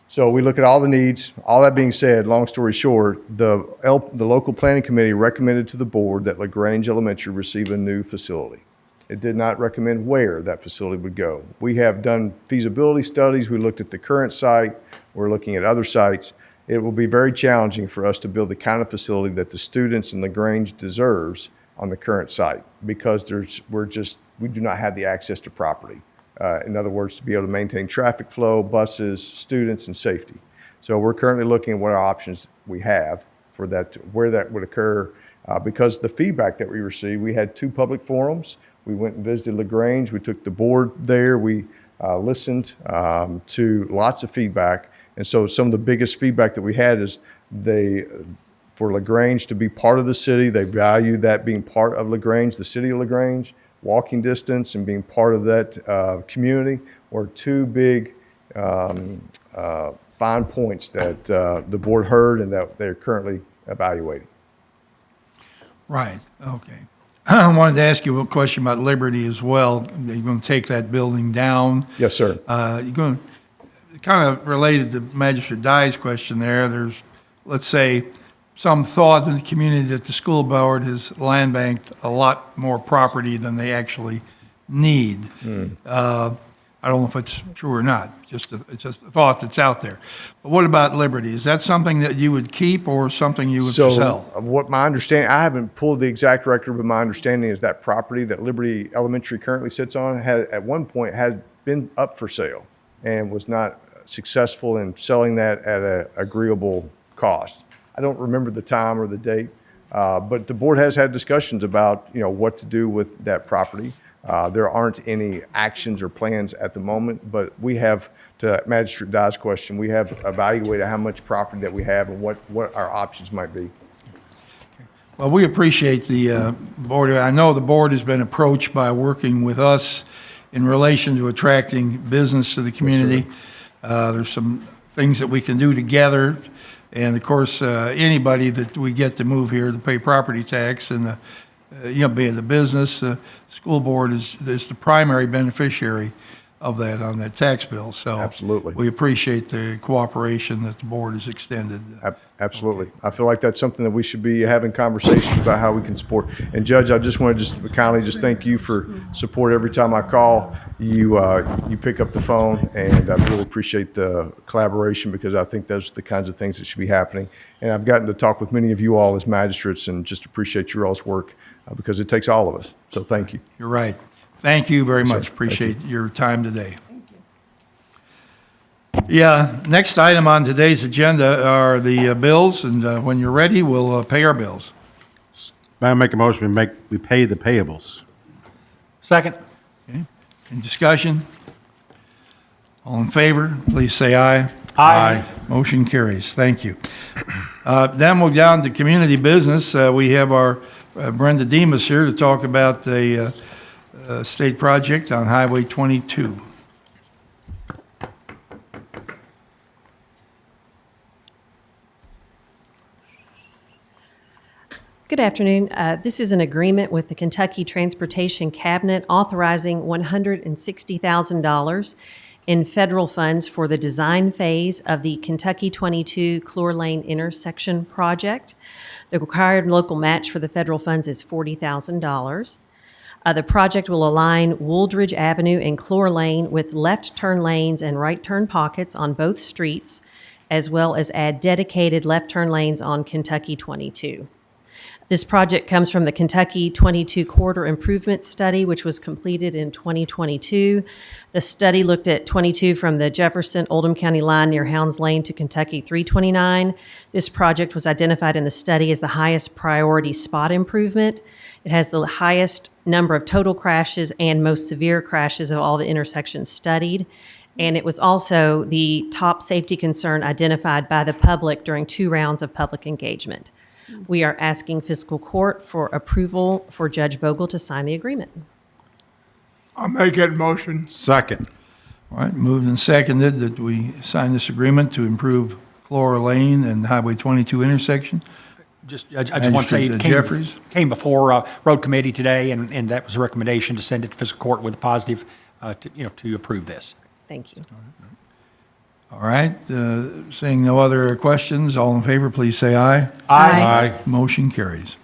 So we look at all the needs. All that being said, long story short, the local planning committee recommended to the board that LaGrange Elementary receive a new facility. It did not recommend where that facility would go. We have done feasibility studies. We looked at the current site. We're looking at other sites. It will be very challenging for us to build the kind of facility that the students in LaGrange deserves on the current site, because we're just we do not have the access to property. In other words, to be able to maintain traffic flow, buses, students, and safety. So we're currently looking at what options we have for that, where that would occur. Because the feedback that we received, we had 2 public forums. We went and visited LaGrange. We took the board there. We listened to lots of feedback. And so some of the biggest feedback that we had is for LaGrange to be part of the city, they value that being part of LaGrange, the city of LaGrange, walking distance and being part of that community were 2 big fine points that the board heard and that they're currently evaluating. Right, okay. I wanted to ask you a question about Liberty as well. You're going to take that building down. Yes, sir. You're going to, kind of related to Magistrate Dye's question there, there's, let's say, some thought in the community that the school board has land banked a lot more property than they actually need. I don't know if it's true or not, it's just a thought that's out there. But what about Liberty? Is that something that you would keep or something you would sell? What my understanding, I haven't pulled the exact record, but my understanding is that property that Liberty Elementary currently sits on at one point has been up for sale and was not successful in selling that at an agreeable cost. I don't remember the time or the date, but the board has had discussions about, what to do with that property. There aren't any actions or plans at the moment, but we have, to Magistrate Dye's question, we have evaluated how much property that we have and what our options might be. Well, we appreciate the board. I know the board has been approached by working with us in relation to attracting business to the community. There's some things that we can do together. And of course, anybody that we get to move here to pay property tax and be the business, school board is the primary beneficiary of that on that tax bill. So Absolutely. we appreciate the cooperation that the board has extended. Absolutely. I feel like that's something that we should be having conversations about how we can support. And Judge, I just want to kindly thank you for support every time I call. You pick up the phone, and I really appreciate the collaboration because I think those are the kinds of things that should be happening. And I've gotten to talk with many of you all as magistrates and just appreciate your all's work because it takes all of us. So thank you. You're right. Thank you very much. Sir. Appreciate your time today. Yeah, next item on today's agenda are the bills, and when you're ready, we'll pay our bills. I make a motion, we pay the payables. Second. Okay. Any discussion? All in favor, please say aye. Aye. Motion carries. Thank you. Then we'll go down to community business. We have our Brenda Demas here to talk about the state project on Highway 22. Good afternoon. This is an agreement with the Kentucky Transportation Cabinet authorizing $160,000 in federal funds for the design phase of the Kentucky 22 Clore Lane intersection project. The required local match for the federal funds is $40,000. The project will align Wooldridge Avenue and Clore Lane with left turn lanes and right turn pockets on both streets, as well as add dedicated left turn lanes on Kentucky 22. This project comes from the Kentucky 22 Corridor Improvement Study, which was completed in 2022. The study looked at 22 from the Jefferson-Oldham County line near Hounds Lane to Kentucky 329. This project was identified in the study as the highest priority spot improvement. It has the highest number of total crashes and most severe crashes of all the intersections studied. And it was also the top safety concern identified by the public during 2 rounds of public engagement. We are asking fiscal court for approval for Judge Vogel to sign the agreement. I'll make that motion. Second. All right, moved and seconded that we sign this agreement to improve Clore Lane and Highway 22 intersection. I just want to say Magistrate it Jeffries. came before road committee today, and that was a recommendation to send it to fiscal court with a positive, to approve this. Thank you. All right, seeing no other questions, all in favor, please say aye. Aye. Motion carries.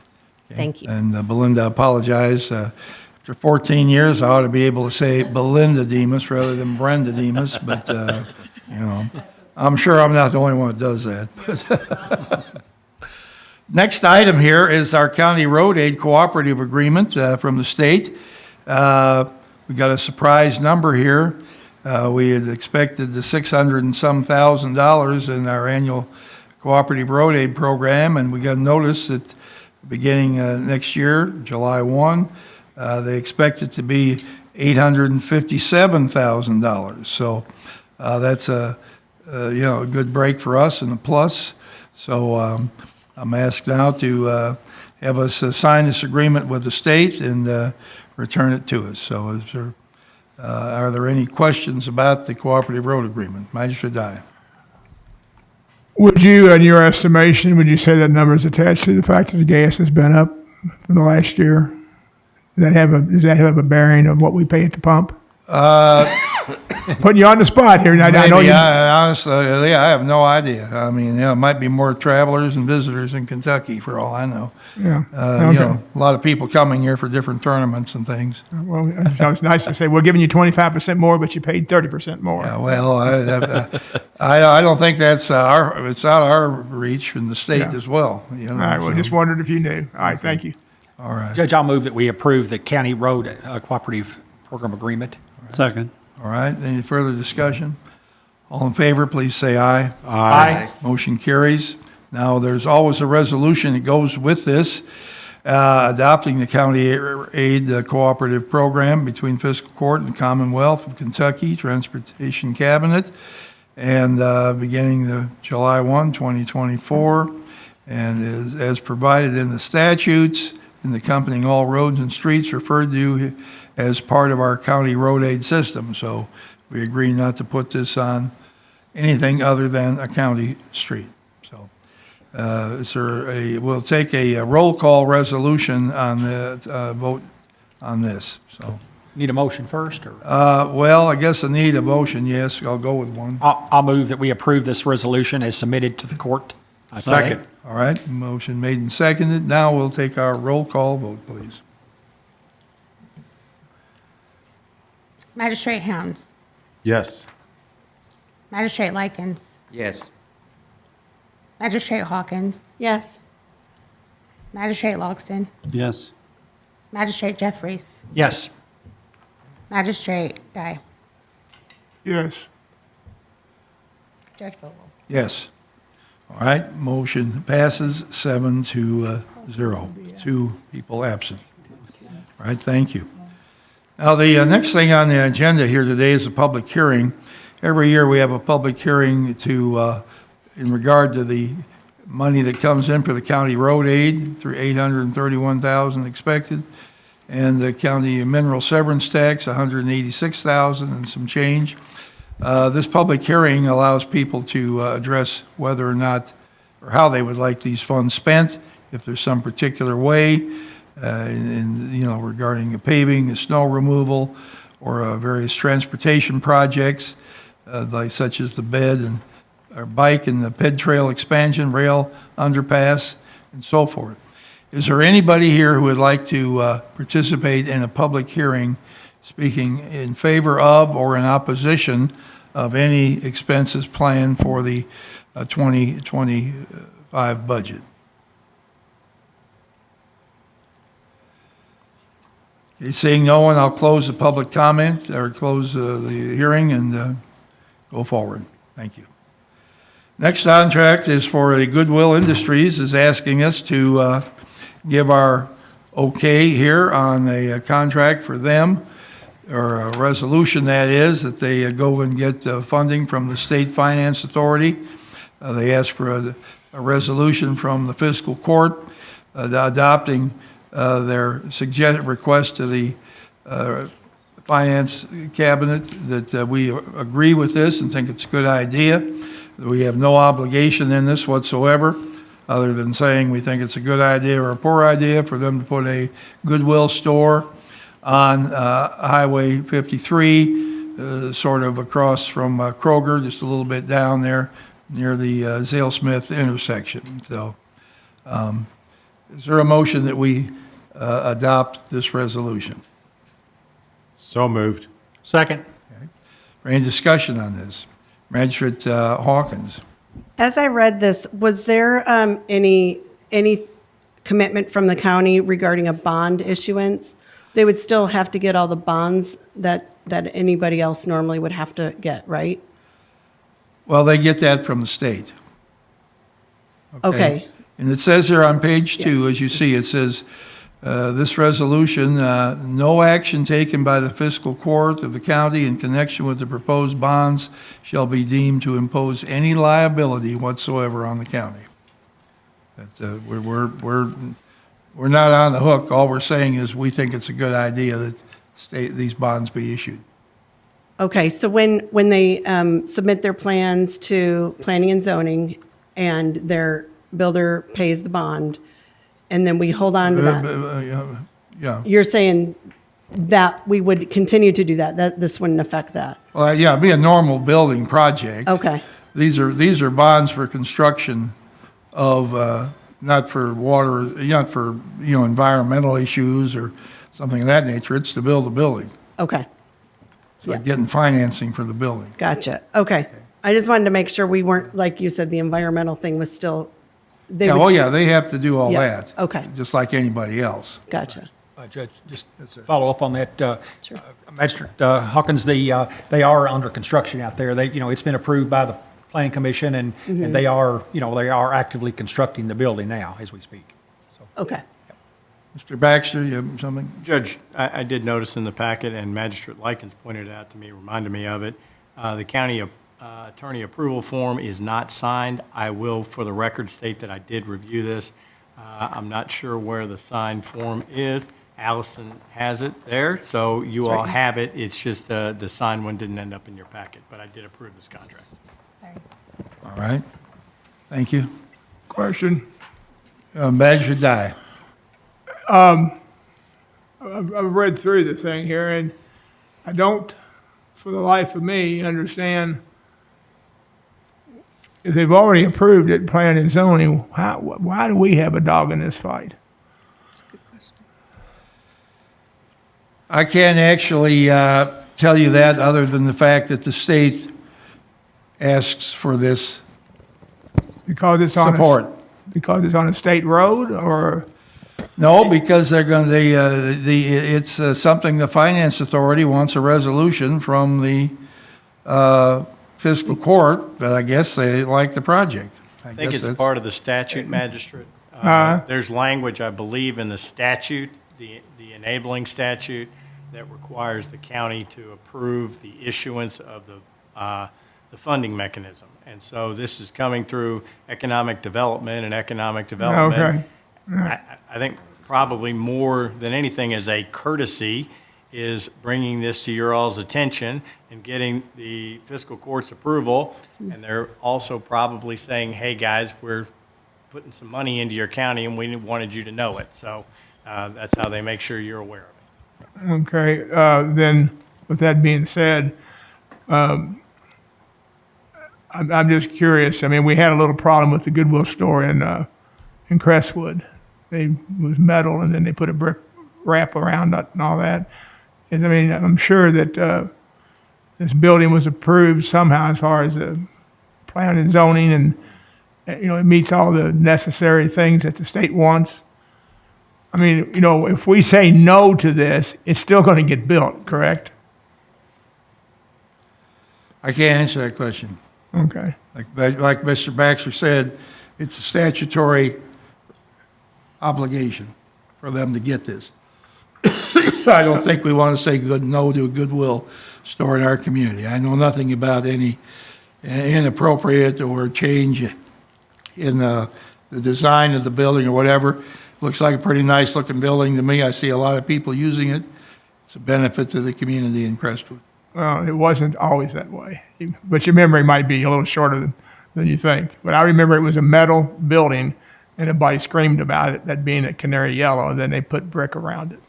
Thank you. And Belinda, apologize. After 14 years, I ought to be able to say Belinda Demas rather than Brenda Demas, but, I'm sure I'm not the only one that does that. Next item here is our county road aid cooperative agreement from the state. We got a surprise number here. We had expected the 600 and some $1,000 in our annual cooperative road aid program, and we got a notice that beginning next year, July 1, they expect it to be $857,000. So that's a good break for us and a plus. So I'm asked now to have us sign this agreement with the state and return it to us. So are there any questions about the cooperative road agreement? Magistrate Dye. Would you, in your estimation, would you say that number is attached to the fact that the gas has been up for the last year? Does that have a bearing on what we pay at the pump? Putting you on the spot here. Now, I know Maybe, honestly, I have no idea. I mean, it might be more travelers and visitors in Kentucky for all I know. Yeah. A lot of people coming here for different tournaments and things. Well, it's nice to say, we're giving you 25% more, but you paid 30% more. Yeah, well, I don't think it's out of our reach in the state Yeah. as well. All right, well, just wondered if you knew. All right, thank you. All right. Judge, I'll move that we approve the county road cooperative program agreement. Second. All right, any further discussion? All in favor, please say aye. Aye. Motion carries. Now, there's always a resolution that goes with this, adopting the county aid cooperative program between Fiscal Court and the Commonwealth of Kentucky Transportation Cabinet, and beginning July 1, 2024, and as provided in the statutes and accompanying all roads and streets referred to as part of our county road aid system. So we agree not to put this on anything other than a county street. So we'll take a roll call resolution on the vote on this. So, Need a motion first, or? well, I guess I need a motion, yes, I'll go with one. I'll move that we approve this resolution as submitted to the court. Second. All right, motion made and seconded. Now we'll take our roll call vote, please. Magistrate Helms. Yes. Magistrate Likens. Yes. Magistrate Hawkins. Yes. Magistrate Logston. Yes. Magistrate Jeffries. Yes. Magistrate Dye. Yes. Judge Vogel. Yes. All right, motion passes 7-0. 2 people absent. All right, thank you. Now, the next thing on the agenda here today is a public hearing. Every year we have a public hearing in regard to the money that comes in for the county road aid through $831,000 expected, and the county mineral severance tax, $186,000 and some change. This public hearing allows people to address whether or not, or how they would like these funds spent, if there's some particular way, regarding the paving, the snow removal, or various transportation projects, such as the bike and the ped trail expansion, rail underpass, and so forth. Is there anybody here who would like to participate in a public hearing speaking in favor of or in opposition of any expenses planned for the 2025 budget? Okay, seeing no one, I'll close the public comment, or close the hearing and go forward. Thank you. Next contract is for the Goodwill Industries, is asking us to give our okay here on a contract for them, or a resolution that is, that they go and get funding from the State Finance Authority. They ask for a resolution from the Fiscal Court adopting their request to the Finance Cabinet that we agree with this and think it's a good idea. We have no obligation in this whatsoever, other than saying we think it's a good idea or a poor idea for them to put a Goodwill store on Highway 53, sort of across from Kroger, just a little bit down there near the Zale Smith intersection. So is there a motion that we adopt this resolution? So moved. Second. Any discussion on this? Magistrate Hawkins. As I read this, was there any commitment from the county regarding a bond issuance? They would still have to get all the bonds that anybody else normally would have to get, right? Well, they get that from the state. Okay. And it says here on page 2, as you see, it says, this resolution, no action taken by the fiscal court of the county in connection with the proposed bonds shall be deemed to impose any liability whatsoever on the county. That, we're not on the hook. All we're saying is we think it's a good idea that these bonds be issued. Okay, so when they submit their plans to planning and zoning and their builder pays the bond, and then we hold on to that, Yeah. you're saying that we would continue to do that this wouldn't affect that? Well, yeah, it'd be a normal building project. Okay, These are bonds for construction of, not for water, not for, environmental issues or something of that nature. It's to build a building. okay, It's like getting financing for the building. gotcha, okay. I just wanted to make sure we weren't, like you said, the environmental thing was still, they Yeah, would. oh yeah, they have to do all Yeah, that. okay. Just like anybody else. Gotcha. Judge, just follow up on that. Magistrate Hawkins, they are under construction out there. It's been approved by the Planning Commission, and they are actively constructing the building now as we speak. So, Okay. Mr. Baxter, you have something? Judge, I did notice in the packet, and Magistrate Likens pointed it out to me, reminded me of it, the county attorney approval form is not signed. I will, for the record, state that I did review this. I'm not sure where the signed form is. Allison has it there, so you all have it. It's just the signed one didn't end up in your packet, but I did approve this contract. All right. Thank you. Question. Badger die. I've read through the thing here, and I don't, for the life of me, understand if they've already approved it, planning and zoning, why do we have a dog in this fight? I can't actually tell you that other than the fact that the state asks for this Because it's on support. Because it's on a state road, or No, because they're going to, it's something the finance authority wants a resolution from the fiscal court, but I guess they like the project. I think guess it's that's- part of the statute, Magistrate. There's language, I believe, in the statute, the enabling statute, that requires the county to approve the issuance of the funding mechanism. And so this is coming through economic development, and economic development. Okay. I think probably more than anything as a courtesy is bringing this to your all's attention and getting the fiscal court's approval. And they're also probably saying, hey, guys, we're putting some money into your county and we wanted you to know it. So that's how they make sure you're aware of it. Okay, then, with that being said, I'm just curious. I mean, we had a little problem with the Goodwill store in Crestwood. They was metal, and then they put a brick wrap around it and all that. And I mean, I'm sure that this building was approved somehow as far as the plan and zoning, and it meets all the necessary things that the state wants. I mean, if we say no to this, it's still going to get built, correct? I can't answer that question. Okay. Like Mr. Baxter said, it's a statutory obligation for them to get this. I don't think we want to say no to a Goodwill store in our community. I know nothing about any inappropriate or change in the design of the building or whatever. Looks like a pretty nice looking building to me. I see a lot of people using it. It's a benefit to the community in Crestwood. Well, it wasn't always that way, but your memory might be a little shorter than you think. But I remember it was a metal building, and everybody screamed about it, that being a canary yellow, and then they put brick around it.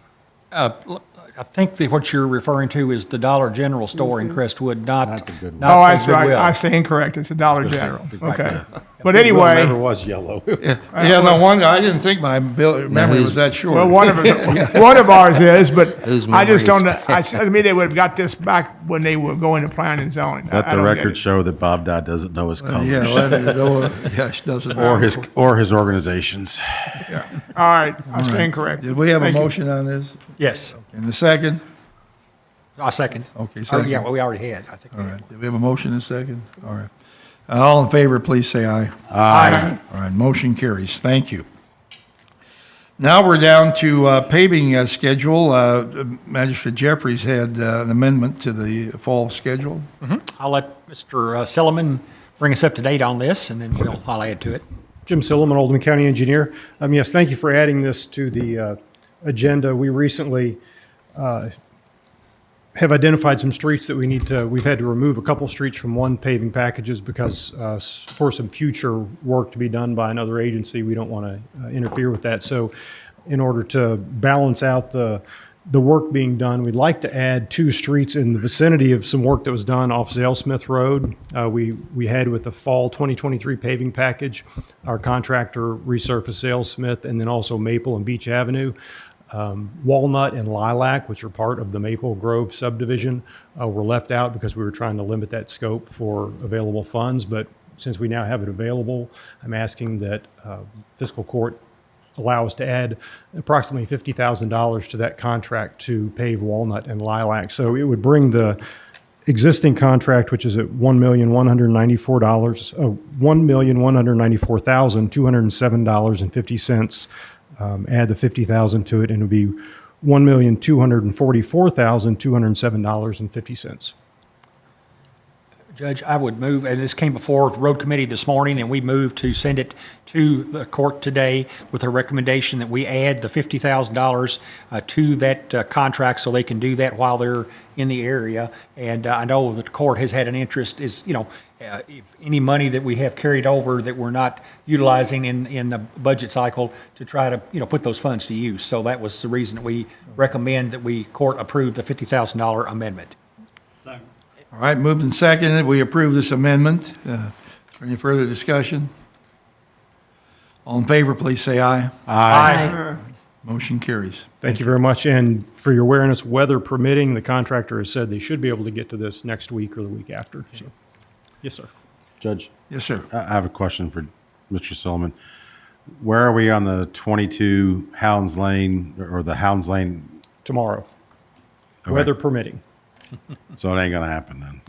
I think that what you're referring to is the Dollar General store in Crestwood, not the Goodwill. not Oh, the that's right. Goodwill. I stand correct. It's a Dollar General. Okay. Yeah. But Goodwill anyway, never was yellow. Yeah, no wonder, I didn't think my memory was that short. well, one of ours is, but Whose I just don't. memory is- I mean, they would have got this back when they were going to plan and zoning. Let I the don't get record it. show that Bob Dodd doesn't know his colors. Yeah, let it go. Yeah, she doesn't. Or his organizations. All right. I stand corrected. Did we have a Thank you. motion on this? Yes. And the second? I second. Okay, Oh, second. yeah, well, we already had, I think. All right. Do we have a motion and a second? All right. All in favor, please say aye. Aye. All right, motion carries. Thank you. Now we're down to paving schedule. Magistrate Jeffries had an amendment to the fall schedule. I'll let Mr. Silliman bring us up to date on this, and then I'll add to it. Jim Silliman, Oldham County Engineer. Yes, thank you for adding this to the agenda. We recently have identified some streets that we've had to remove a couple streets from one paving packages because for some future work to be done by another agency, we don't want to interfere with that. So in order to balance out the work being done, we'd like to add 2 streets in the vicinity of some work that was done off Zalesmith Road. We had with the fall 2023 paving package, our contractor resurfaced Zalesmith and then also Maple and Beach Avenue. Walnut and Lilac, which are part of the Maple Grove subdivision, were left out because we were trying to limit that scope for available funds. But since we now have it available, I'm asking that fiscal court allow us to add approximately $50,000 to that contract to pave Walnut and Lilac. So it would bring the existing contract, which is at $1,194,207.50. Add the $50,000 to it, and it would be $1,244,207.50. Judge, I would move, and this came before the road committee this morning, and we moved to send it to the court today with a recommendation that we add the $50,000 to that contract so they can do that while they're in the area. And I know that the court has had an interest, if any money that we have carried over that we're not utilizing in the budget cycle to try to, put those funds to use. So that was the reason that we recommend that we court approve the $50,000 amendment. All right, moved and seconded. We approve this amendment. Any further discussion? All in favor, please say aye. Aye. Motion carries. Thank you very much. And for your awareness, weather permitting, the contractor has said they should be able to get to this next week or the week after. So, yes, sir. Judge, Yes, sir. I have a question for Mr. Silliman. Where are we on the 22 Hounds Lane or the Hounds Lane? Tomorrow, Okay. weather permitting. So it ain't gonna happen then.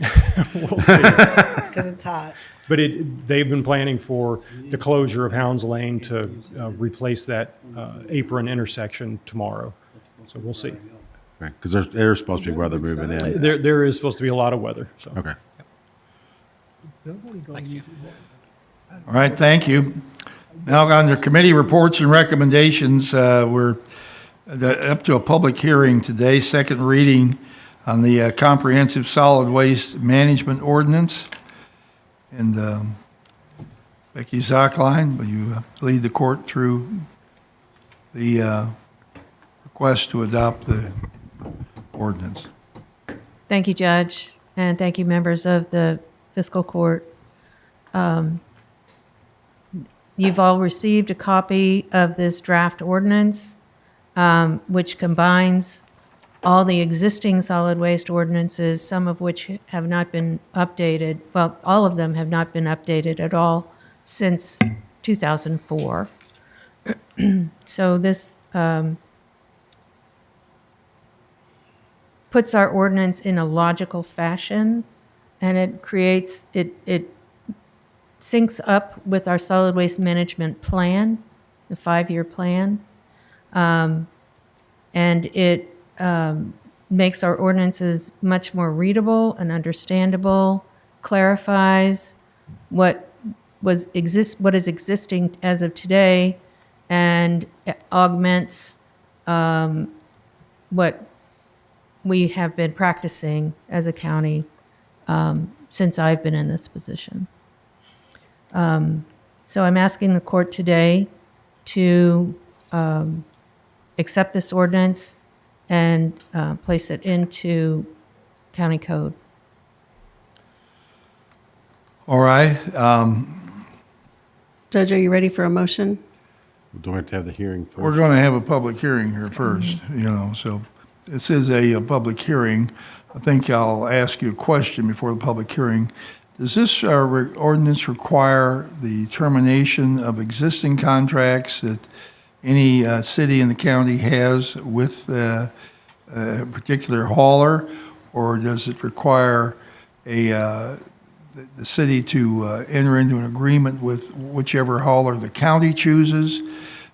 We'll see. Because it's hot. But they've been planning for the closure of Hounds Lane to replace that apron intersection tomorrow. So we'll see. Because there's supposed to be weather moving in. There is supposed to be a lot of weather. So. Okay. All right, thank you. Now on to committee reports and recommendations. We're up to a public hearing today, second reading on the Comprehensive Solid Waste Management Ordinance. And Becky Zockline, will you lead the court through the request to adopt the ordinance? Thank you, Judge, and thank you, members of the Fiscal Court. You've all received a copy of this draft ordinance, which combines all the existing solid waste ordinances, some of which have not been updated. Well, all of them have not been updated at all since 2004. So this puts our ordinance in a logical fashion, and it creates, it syncs up with our solid waste management plan, the 5-year plan. And it makes our ordinances much more readable and understandable, clarifies what is existing as of today, and augments what we have been practicing as a county since I've been in this position. So I'm asking the court today to accept this ordinance and place it into county code. All right. Judge, are you ready for a motion? Do we have to have the hearing first? We're going to have a public hearing here first, so this is a public hearing. I think I'll ask you a question before the public hearing. Does this ordinance require the termination of existing contracts that any city in the county has with a particular hauler, or does it require the city to enter into an agreement with whichever hauler the county chooses?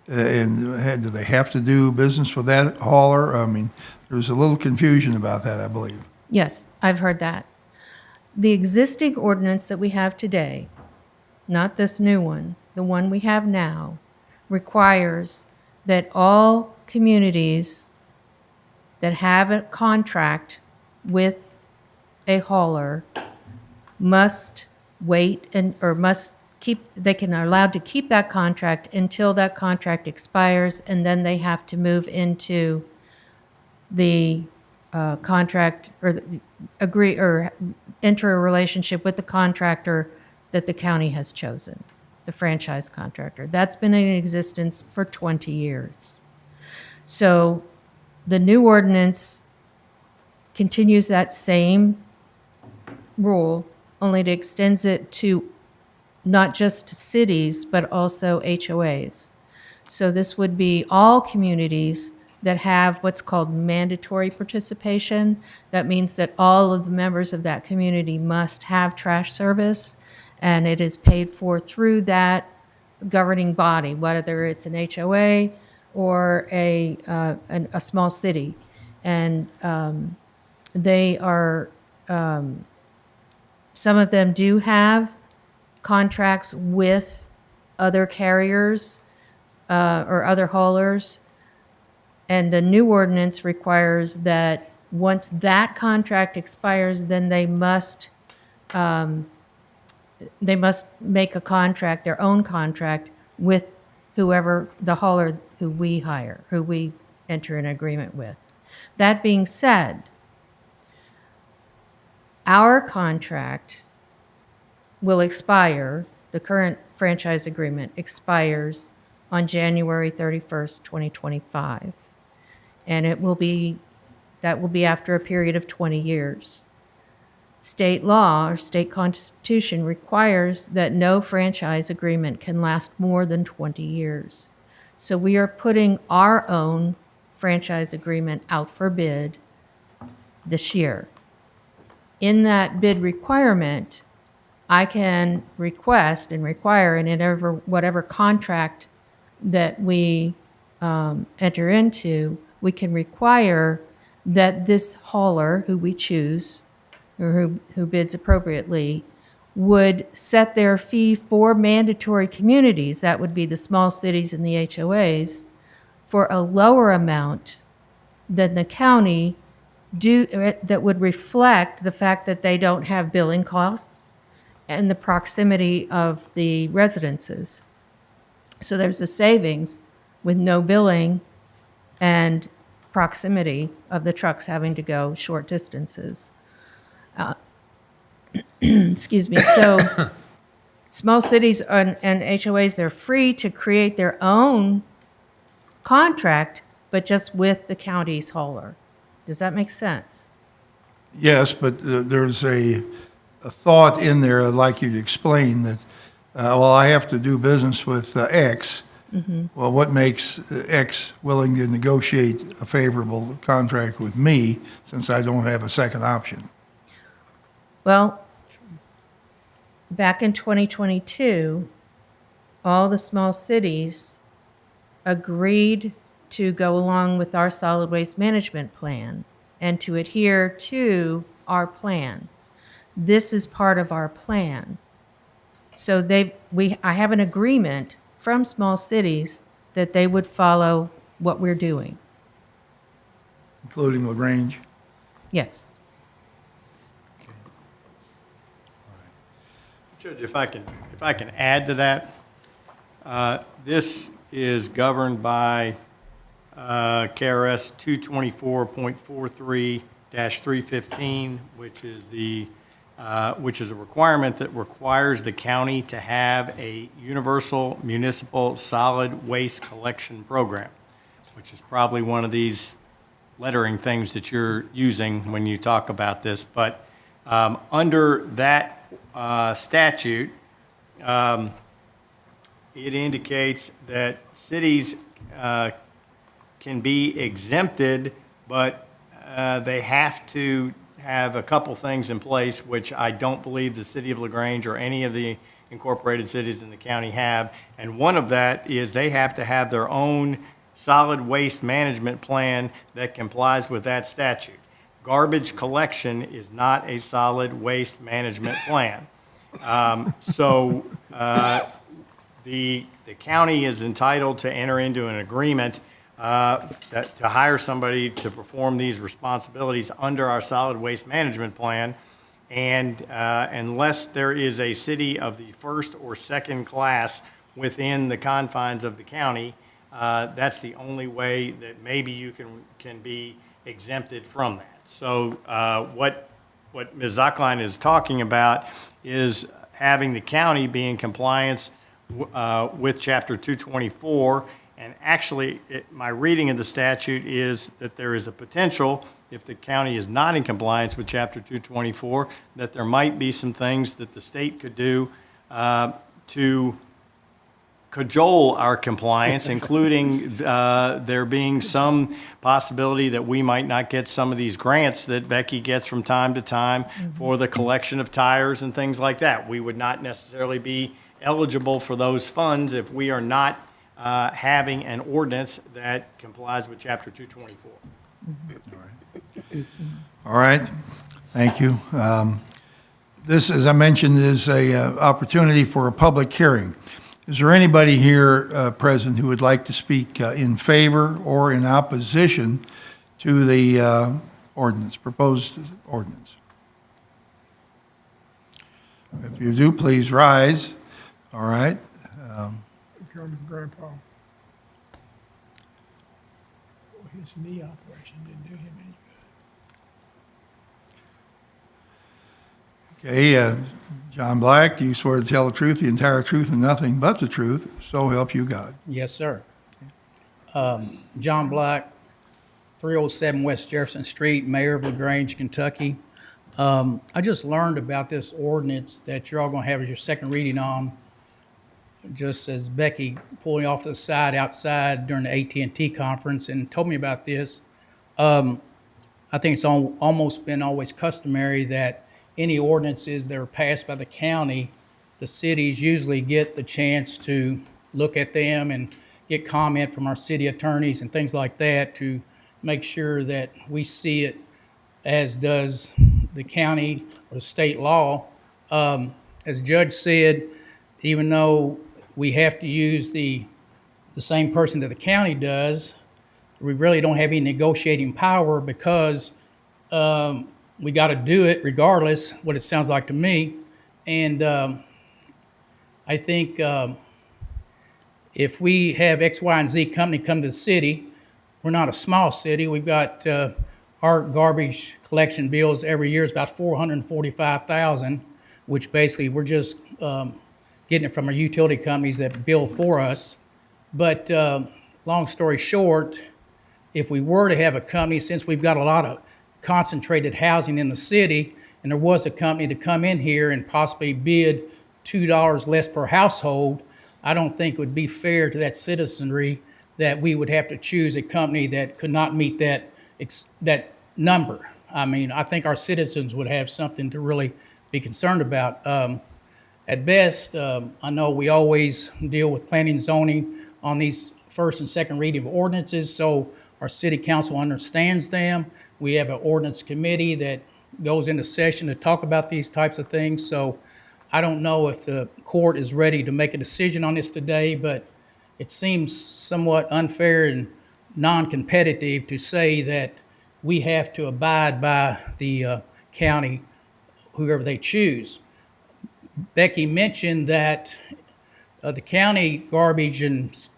And do they have to do business with that hauler? I mean, there's a little confusion about that, I believe. Yes, I've heard that. The existing ordinance that we have today, not this new one, the one we have now, requires that all communities that have a contract with a hauler must wait or must keep, they can are allowed to keep that contract until that contract expires, and then they have to move into the contract or agree or enter a relationship with the contractor that the county has chosen, the franchise contractor. That's been in existence for 20 years. So the new ordinance continues that same rule, only it extends it to not just cities, but also HOAs. So this would be all communities that have what's called mandatory participation. That means that all of the members of that community must have trash service, and it is paid for through that governing body, whether it's an HOA or a small city. And they are, some of them do have contracts with other carriers or other haulers. And the new ordinance requires that once that contract expires, then they must make a contract, their own contract, with whoever, the hauler who we hire, who we enter an agreement with. That being said, our contract will expire, the current franchise agreement expires on January 31st, 2025. And that will be after a period of 20 years. State law or state constitution requires that no franchise agreement can last more than 20 years. So we are putting our own franchise agreement out for bid this year. In that bid requirement, I can request and require in whatever contract that we enter into, we can require that this hauler who we choose or who bids appropriately would set their fee for mandatory communities, that would be the small cities and the HOAs, for a lower amount than the county that would reflect the fact that they don't have billing costs and the proximity of the residences. So there's a savings with no billing and proximity of the trucks having to go short distances. Excuse me. So small cities and HOAs, they're free to create their own contract, but just with the county's hauler. Does that make sense? Yes, but there's a thought in there I'd like you to explain that, well, I have to do business with X. Mm-hmm. Well, what makes X willing to negotiate a favorable contract with me since I don't have a second option? Well, back in 2022, all the small cities agreed to go along with our solid waste management plan and to adhere to our plan. This is part of our plan. So I have an agreement from small cities that they would follow what we're doing. Including LaGrange? Yes. Judge, if I can add to that, this is governed by KRS 224.43-315, which is a requirement that requires the county to have a universal municipal solid waste collection program, which is probably one of these lettering things that you're using when you talk about this. But under that statute, it indicates that cities can be exempted, but they have to have a couple things in place, which I don't believe the city of LaGrange or any of the incorporated cities in the county have. And one of that is they have to have their own solid waste management plan that complies with that statute. Garbage collection is not a solid waste management plan. The county is entitled to enter into an agreement to hire somebody to perform these responsibilities under our solid waste management plan. And unless there is a city of the first or second class within the confines of the county, that's the only way that maybe you can be exempted from that. So what Ms. Zockline is talking about is having the county be in compliance with Chapter 224. And actually, my reading of the statute is that there is a potential, if the county is not in compliance with Chapter 224, that there might be some things that the state could do to cajole our compliance, including there being some possibility that we might not get some of these grants that Becky gets from time to time for the collection of tires and things like that. We would not necessarily be eligible for those funds if we are not having an ordinance that complies with Chapter 224. All right, thank you. This, as I mentioned, is a opportunity for a public hearing. Is there anybody here present who would like to speak in favor or in opposition to the ordinance, proposed ordinance? If you do, please rise. All right. Grandpa. His knee operation didn't do him any good. Okay, John Black, do you swear to tell the truth, the entire truth, and nothing but the truth, so help you God? Yes, sir. John Black, 307 West Jefferson Street, Mayor of LaGrange, Kentucky. I just learned about this ordinance that you're all going to have as your second reading on, just as Becky pulled me off to the side outside during the AT&T conference and told me about this. I think it's almost been always customary that any ordinances that are passed by the county, the cities usually get the chance to look at them and get comment from our city attorneys and things like that to make sure that we see it as does the county or the state law. As Judge said, even though we have to use the same person that the county does, we really don't have any negotiating power because we got to do it regardless, what it sounds like to me. And I think if we have X, Y, and Z company come to the city, we're not a small city. We've got our garbage collection bills every year is about $445,000, which basically we're just getting it from our utility companies that bill for us. But long story short, if we were to have a company, since we've got a lot of concentrated housing in the city, and there was a company to come in here and possibly bid $2 less per household, I don't think it would be fair to that citizenry that we would have to choose a company that could not meet that number. I mean, I think our citizens would have something to really be concerned about. At best, I know we always deal with planning and zoning on these first and second reading of ordinances, so our city council understands them. We have an ordinance committee that goes into session to talk about these types of things. So I don't know if the court is ready to make a decision on this today, but it seems somewhat unfair and non-competitive to say that we have to abide by the county, whoever they choose. Becky mentioned that the county garbage and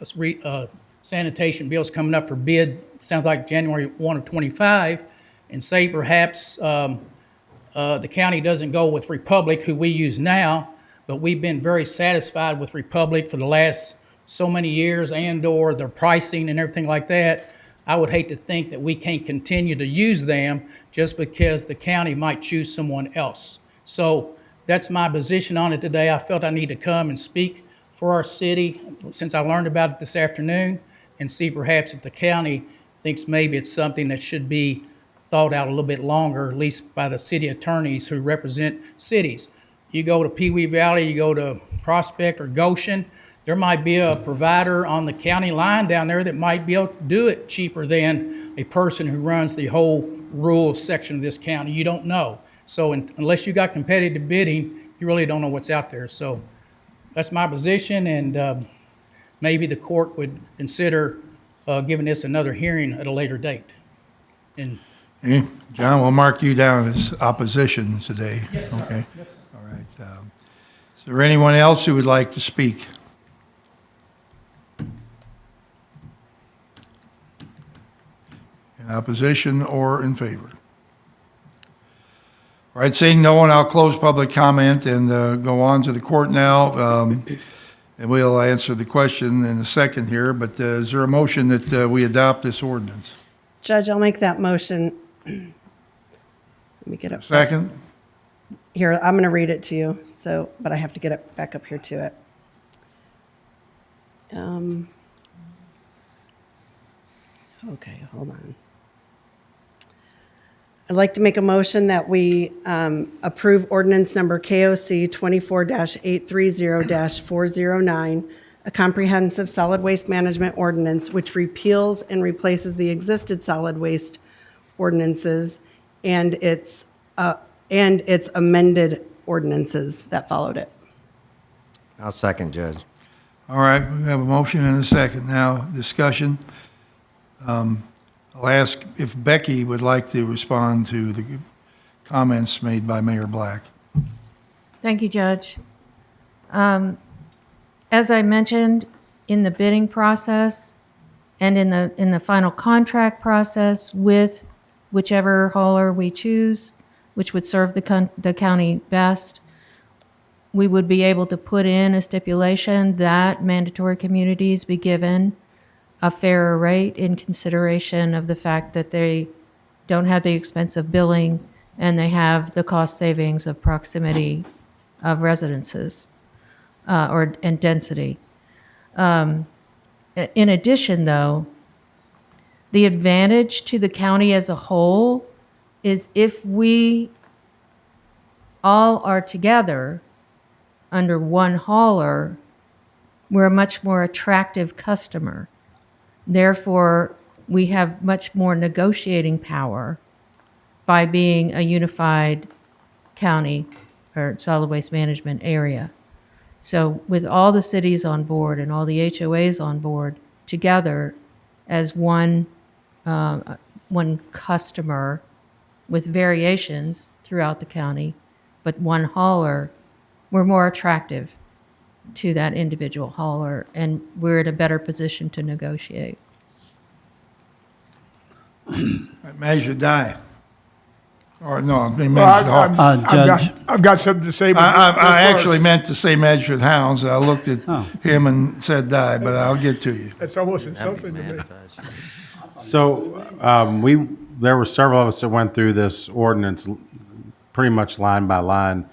sanitation bills coming up for bid, sounds like January 1 of 25, and say perhaps the county doesn't go with Republic, who we use now, but we've been very satisfied with Republic for the last so many years and/or their pricing and everything like that. I would hate to think that we can't continue to use them just because the county might choose someone else. So that's my position on it today. I felt I need to come and speak for our city since I learned about it this afternoon and see perhaps if the county thinks maybe it's something that should be thought out a little bit longer, at least by the city attorneys who represent cities. You go to Pewee Valley, you go to Prospect or Goshen, there might be a provider on the county line down there that might be able to do it cheaper than a person who runs the whole rural section of this county. You don't know. So unless you got competitive bidding, you really don't know what's out there. So that's my position, and maybe the court would consider giving this another hearing at a later date. And Okay. John, we'll mark you down as opposition today. Yes, sir. Okay. Yes, sir. All right. Is there anyone else who would like to speak? In opposition or in favor? All right, seeing no one, I'll close public comment and go on to the court now. And we'll answer the question in a second here, but is there a motion that we adopt this ordinance? Judge, I'll make that motion. Let me get up. Second? Here, I'm going to read it to you, but I have to get it back up here to it. Okay, hold on. I'd like to make a motion that we approve ordinance number KOC 24-830-409, a comprehensive solid waste management ordinance which repeals and replaces the existed solid waste ordinances and its amended ordinances that followed it. I'll second, Judge. All right, we have a motion and a second. Now, discussion. I'll ask if Becky would like to respond to the comments made by Mayor Black. Thank you, Judge. As I mentioned, in the bidding process and in the final contract process with whichever hauler we choose, which would serve the county best, we would be able to put in a stipulation that mandatory communities be given a fairer rate in consideration of the fact that they don't have the expense of billing and they have the cost savings of proximity of residences and density. In addition, though, the advantage to the county as a whole is if we all are together under one hauler, we're a much more attractive customer. Therefore, we have much more negotiating power by being a unified county or solid waste management area. So with all the cities on board and all the HOAs on board together as one customer with variations throughout the county, but one hauler, we're more attractive to that individual hauler, and we're in a better position to negotiate. Measure die. Or no, I mean, Well, measured Judge. I've got something to say. but I first. actually meant to say measured hounds. I looked at him and said die, but I'll get to you. That's almost insulting to me. So there were several of us that went through this ordinance pretty much line by line,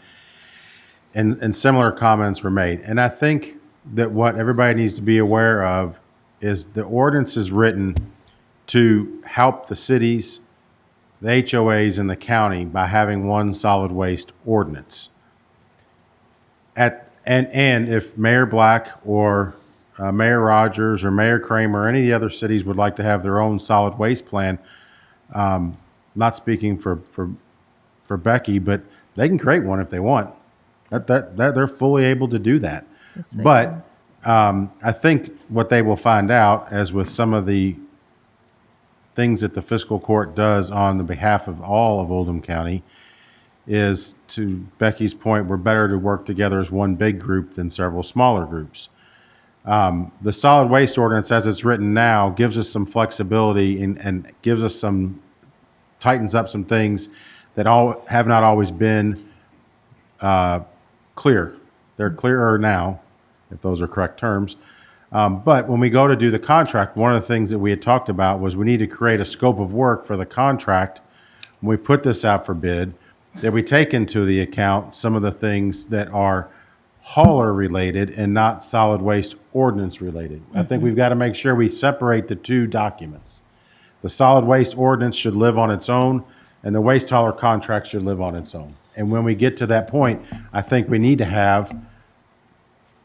and similar comments were made. And I think that what everybody needs to be aware of is the ordinance is written to help the cities, the HOAs, and the county by having one solid waste ordinance. And if Mayor Black or Mayor Rogers or Mayor Kramer or any of the other cities would like to have their own solid waste plan, not speaking for Becky, but they can create one if they want. That they're fully able to do that. But I think what they will find out, as with some of the things that the fiscal court does on the behalf of all of Oldham County, is, to Becky's point, we're better to work together as one big group than several smaller groups. The solid waste ordinance, as it's written now, gives us some flexibility and gives us tightens up some things that have not always been clear. They're clearer now, if those are correct terms. But when we go to do the contract, one of the things that we had talked about was we need to create a scope of work for the contract when we put this out for bid, that we take into the account some of the things that are hauler related and not solid waste ordinance related. I think we've got to make sure we separate the two documents. The solid waste ordinance should live on its own, and the waste hauler contract should live on its own. And when we get to that point, I think we need to have,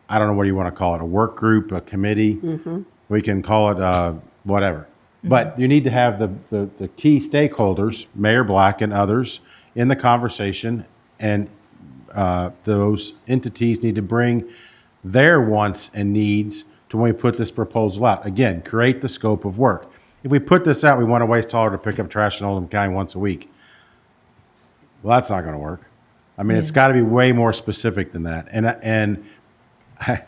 I don't know what you want to call it, a work group, a committee. We can call it whatever. But you need to have the key stakeholders, Mayor Black and others, in the conversation, and those entities need to bring their wants and needs to when we put this proposal out. Again, create the scope of work. If we put this out, we want a waste hauler to pick up trash in Oldham County once a week. Well, that's not going to work. I mean, it's got to be way more specific than that. And I'm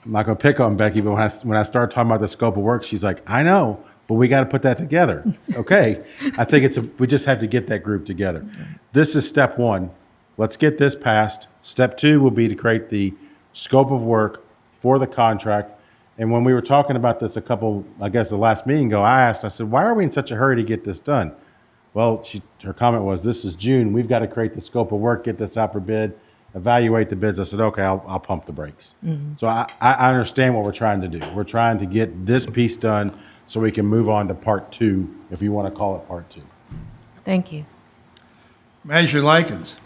not going to pick on Becky, but when I start talking about the scope of work, she's like, I know, but we got to put that together. Okay. I think we just have to get that group together. This is step one. Let's get this passed. Step two will be to create the scope of work for the contract. And when we were talking about this the last meeting ago, I said, why are we in such a hurry to get this done? Well, her comment was, this is June. We've got to create the scope of work, get this out for bid, evaluate the bids. I said, okay, I'll pump the brakes. So I understand what we're trying to do. We're trying to get this piece done so we can move on to part two, if you want to call it part two. Thank you. Manager Likens.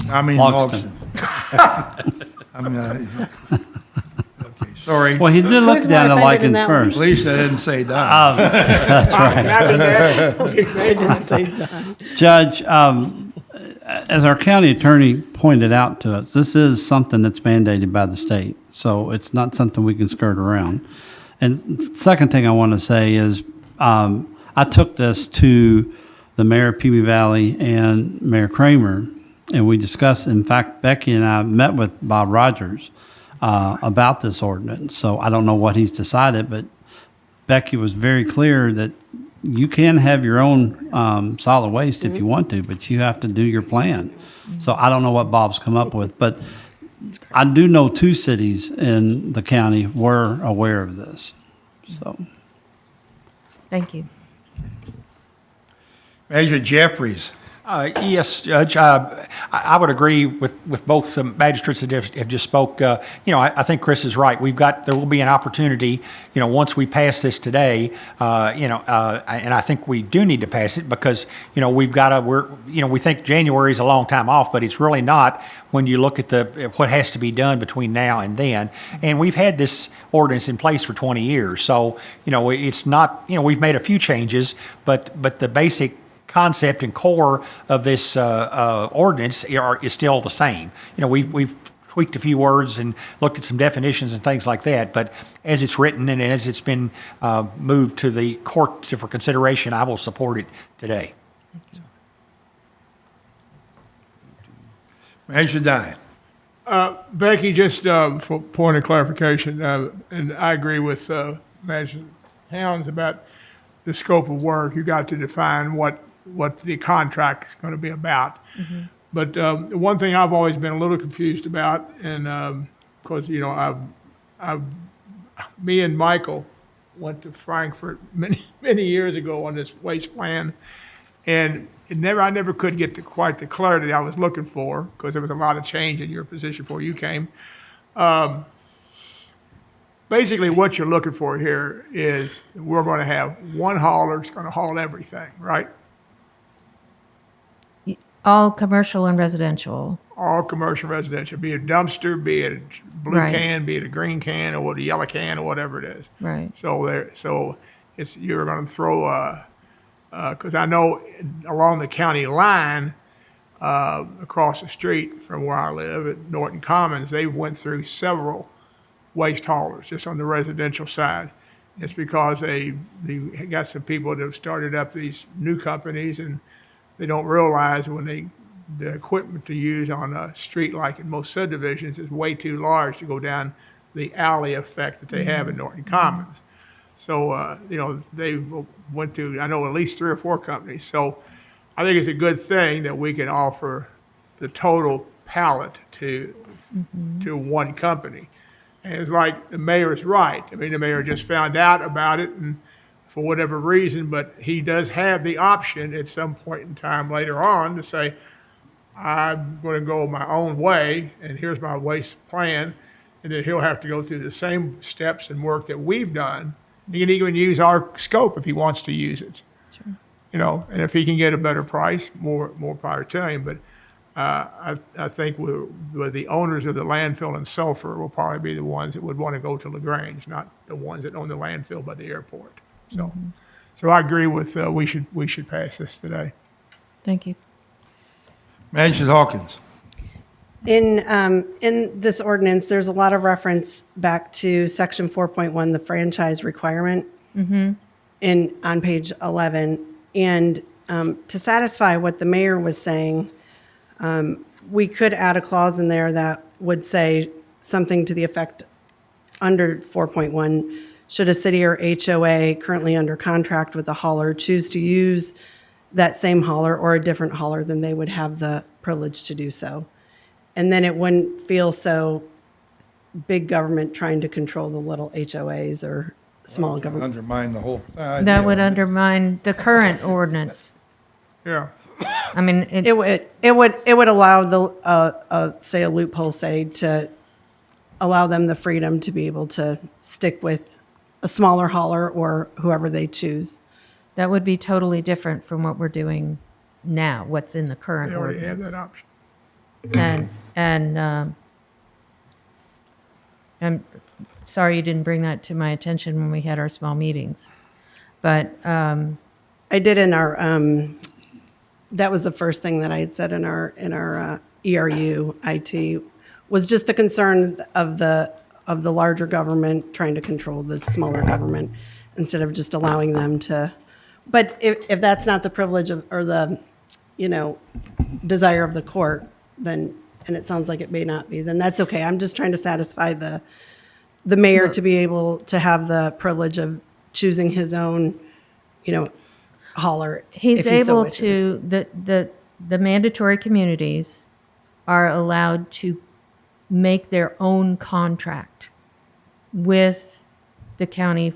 I mean, Logston. Okay, sorry. Well, he did look Who's down more at offended in Likens that one? At first. least I didn't say that. That's right. They didn't say done. Judge, as our county attorney pointed out to us, this is something that's mandated by the state. So it's not something we can skirt around. And second thing I want to say is I took this to the mayor of Pee Valley and Mayor Kramer, and we discussed, in fact, Becky and I met with Bob Rogers about this ordinance. So I don't know what he's decided, but Becky was very clear that you can have your own solid waste if you want to, but you have to do your plan. So I don't know what Bob's come up with, but I do know 2 cities in the county were aware of this. So Thank you. Manager Jeffries. Yes, Judge. I would agree with both the magistrates that have just spoke. I think Chris is right. There will be an opportunity, once we pass this today, and I think we do need to pass it because, we think January is a long time off, but it's really not when you look at what has to be done between now and then. And we've had this ordinance in place for 20 years. So, it's not, we've made a few changes, but the basic concept and core of this ordinance is still the same. We've tweaked a few words and looked at some definitions and things like that, but as it's written and as it's been moved to the court for consideration, I will support it today. Manager Dye. Becky, just for point of clarification, and I agree with Manager Hounds about the scope of work. You got to define what the contract is going to be about. But one thing I've always been a little confused about, and because me and Michael went to Frankfurt many years ago on this waste plan, and I never could get quite the clarity I was looking for because there was a lot of change in your position before you came. Basically, what you're looking for here is we're going to have one hauler that's going to haul everything, right? All commercial and residential. All commercial residential, be it a dumpster, be it a blue Right. can, be it a green can, or a yellow can, or whatever it is. Right. So you're going to throw because I know along the county line across the street from where I live at Norton Commons, they went through several waste haulers just on the residential side. It's because they got some people that have started up these new companies and they don't realize when the equipment to use on a street like in most subdivisions is way too large to go down the alley effect that they have in Norton Commons. So, they went through, I know at least 3 or 4 companies. So I think it's a good thing that we can offer the total pallet to one company. And it's like the mayor is right. I mean, the mayor just found out about it and for whatever reason, but he does have the option at some point in time later on to say, I'm going to go my own way, and here's my waste plan, and then he'll have to go through the same steps and work that we've done. He can even use our scope if he wants to use it. Sure. and if he can get a better price, more power to him. But I think the owners of the landfill in Sulphur will probably be the ones that would want to go to LaGrange, not the ones that own the landfill by the airport. So I agree with we should pass this today. Thank you. Magistrate Hawkins. In this ordinance, there's a lot of reference back to section 4.1, the franchise requirement, on page 11. And to satisfy what the mayor was saying, we could add a clause in there that would say something to the effect under 4.1, should a city or HOA currently under contract with a hauler choose to use that same hauler or a different hauler, then they would have the privilege to do so. And then it wouldn't feel so big government trying to control the little HOAs or small government. Undermine the whole idea. That would undermine the current ordinance. Yeah. I mean, It would allow say a loophole, say, to allow them the freedom to be able to stick with a smaller hauler or whoever they choose. that would be totally different from what we're doing now, what's in the current They already have ordinance. that option. I'm sorry you didn't bring that to my attention when we had our small meetings. But I did in our, that was the first thing that I had said in our ERU IT, was just the concern of the larger government trying to control the smaller government instead of just allowing them to. But if that's not the privilege of, or the, desire of the court, then, and it sounds like it may not be, then that's okay. I'm just trying to satisfy the mayor to be able to have the privilege of choosing his own, hauler. he's if he so able wishes. to, the mandatory communities are allowed to make their own contract with the county,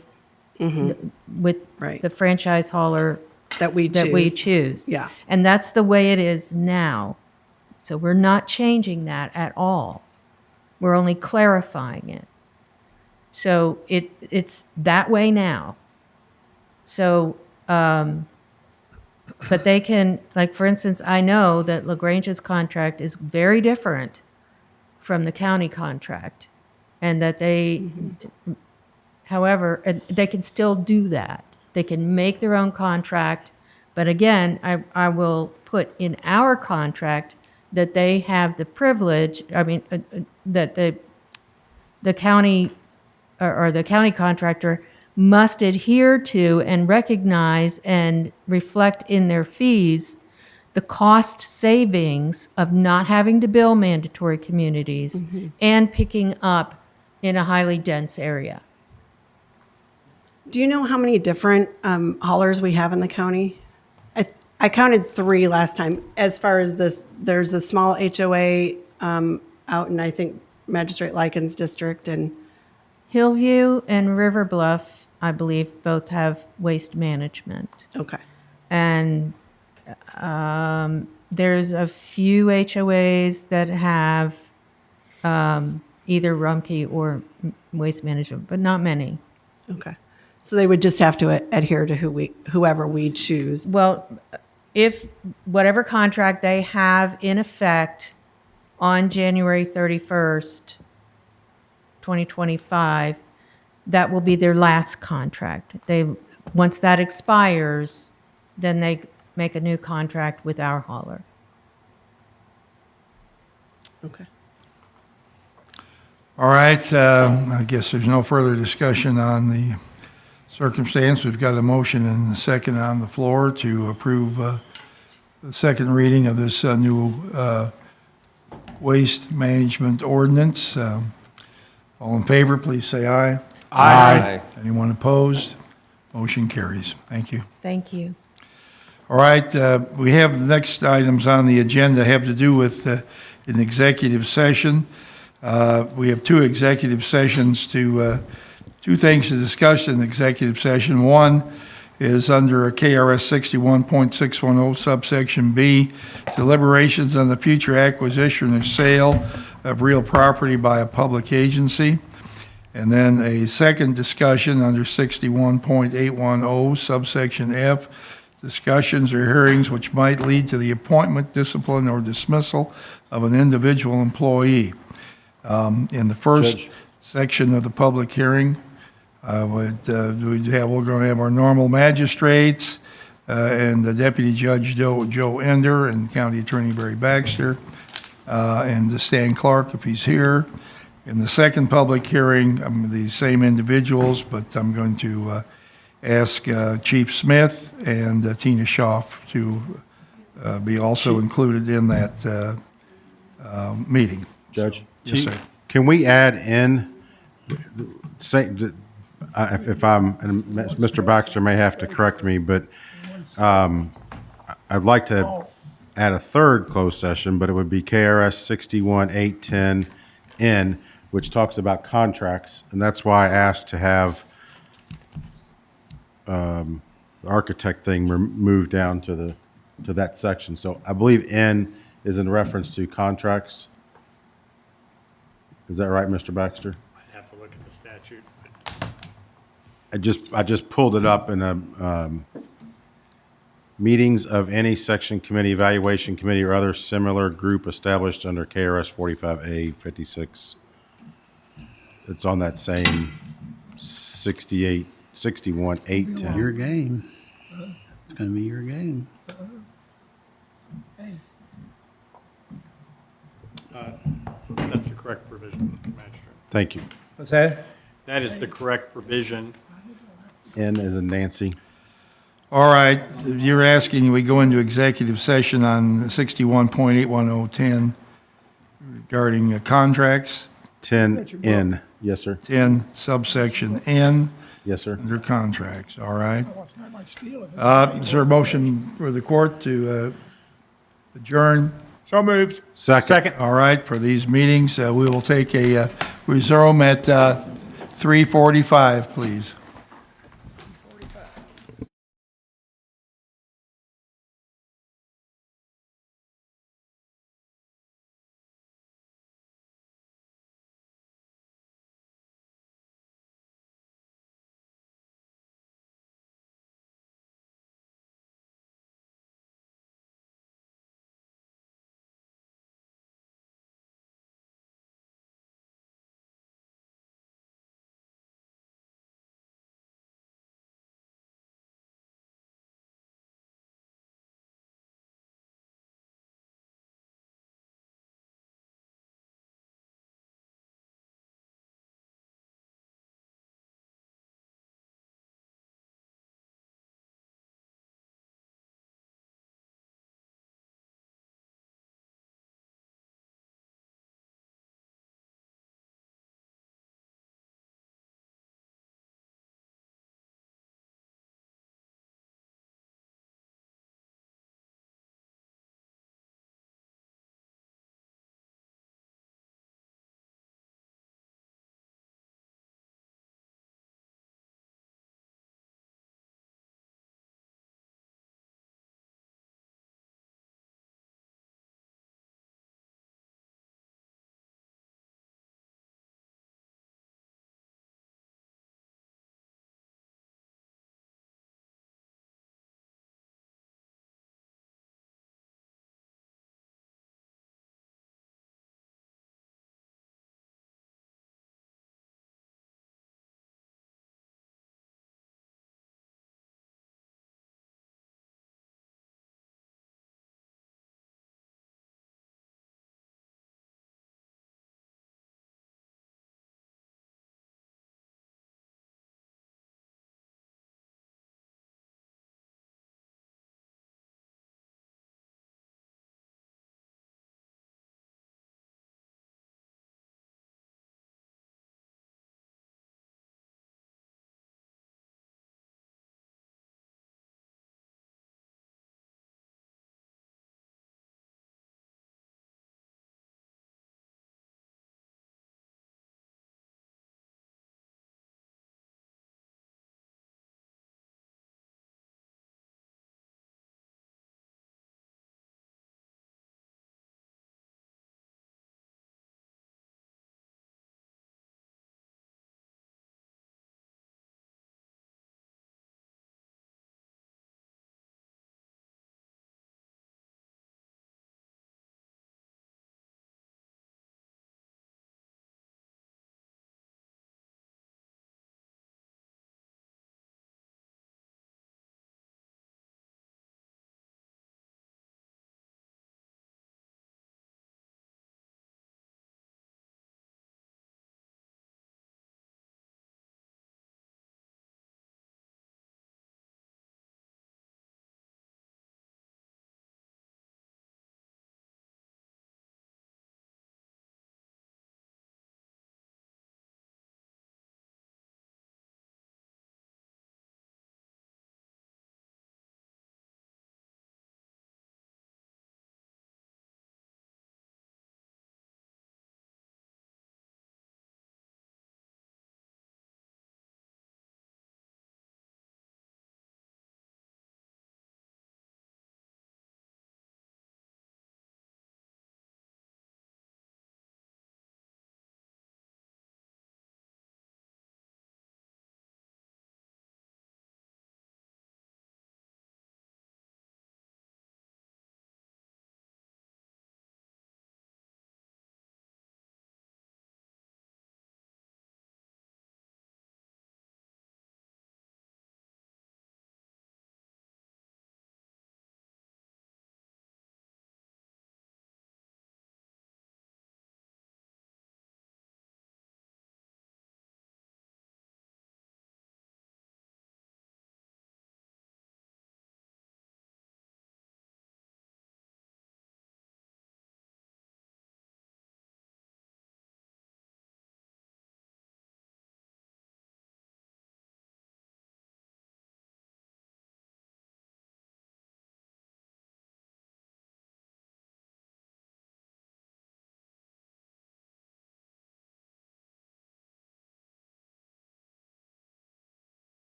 with Right. the franchise hauler That we choose. Yeah. And that's the way it is now. So we're not changing that at all. We're only clarifying it. So it's that way now. So, but they can, like, for instance, I know that LaGrange's contract is very different from the county contract, and that they, however, they can still do that. They can make their own contract, but again, I will put in our contract that they have the privilege, that the county or the county contractor must adhere to and recognize and reflect in their fees the cost savings of not having to bill mandatory communities and picking up in a highly dense area. Do you know how many different haulers we have in the county? I counted 3 last time. As far as this, there's a small HOA out in, I think, Magistrate Likens District, and Hillview and River Bluff, I believe, both have waste management. okay. And there's a few HOAs that have either Rumpke or waste management, but not many. Okay. So they would just have to adhere to whoever we choose. Well, if whatever contract they have in effect on January 31st, 2025, that will be their last contract. Once that expires, then they make a new contract with our hauler. Okay. All right, I guess there's no further discussion on the circumstance. We've got a motion and a second on the floor to approve the second reading of this new waste management ordinance. All in favor, please say aye. Aye. Anyone opposed? Motion carries. Thank you. Thank you. All right, we have the next items on the agenda have to do with an executive session. We have 2 executive sessions to, 2 things to discuss in executive session. One is under KRS 61.610 subsection B, deliberations on the future acquisition or sale of real property by a public agency. And then a second discussion under 61.810 subsection F, discussions, or hearings which might lead to the appointment, discipline, or dismissal of an individual employee. In the first Judge. section of the public hearing, we're going to have our normal magistrates and the Deputy Judge Joe Ender and County Attorney Barry Baxter, and the Stan Clark if he's here. In the second public hearing, the same individuals, but I'm going to ask Chief Smith and Tina Schaaf to be also included in that meeting. Judge? Yes, sir. Can we add in, say, if I'm, and Mr. Baxter may have to correct me, but I'd like to add a third closed session, but it would be KRS 61-810N, which talks about contracts, and that's why I asked to have the architect thing moved down to that section. So I believe N is in reference to contracts. Is that right, Mr. Baxter? I'd have to look at the statute. I just pulled it up in a meetings of any section committee, evaluation committee, or other similar group established under KRS 45A 56. It's on that same 61-810. Your game. It's going to be your game. That's the correct provision, Magistrate. Thank you. What's that? That is the correct provision. N as in Nancy. All right, you're asking we go into executive session on 61.81010 regarding contracts, 10N. Yes, sir. 10 subsection N Yes, sir. under contracts, all right? Is there a motion for the court to adjourn? So moved. Second. All right, for these meetings, we will take a resume at 3:45, please.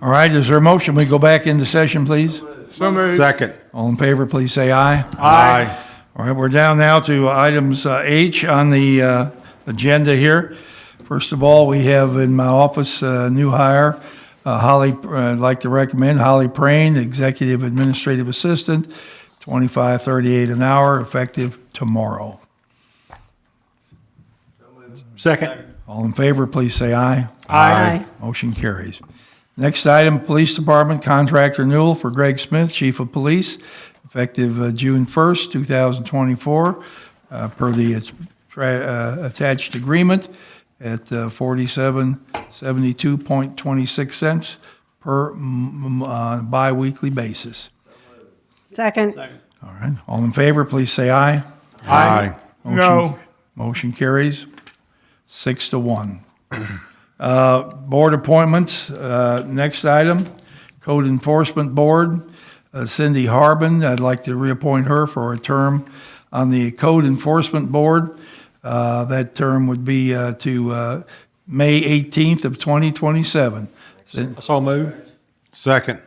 All right, is there a motion? We go back into session, please? So moved. Second. All in favor, please say aye. Aye. All right, we're down now to items H on the agenda here. First of all, we have in my office a new hire, Holly. I'd like to recommend Holly Prain, Executive Administrative Assistant, $25.38 an hour, effective tomorrow. Second. All in favor, please say aye. Aye. Motion carries. Next item, Police Department contract renewal for Greg Smith, Chief of Police, effective June 1st, 2024, per the attached agreement at 47.72.26 cents per bi-weekly basis. Second. All right, all in favor, please say aye. Aye. No. Motion carries 6-1. Board appointments, next item, Code Enforcement Board, Cindy Harbin. I'd like to reappoint her for a term on the Code Enforcement Board. That term would be to May 18th of 2027. So moved. Second.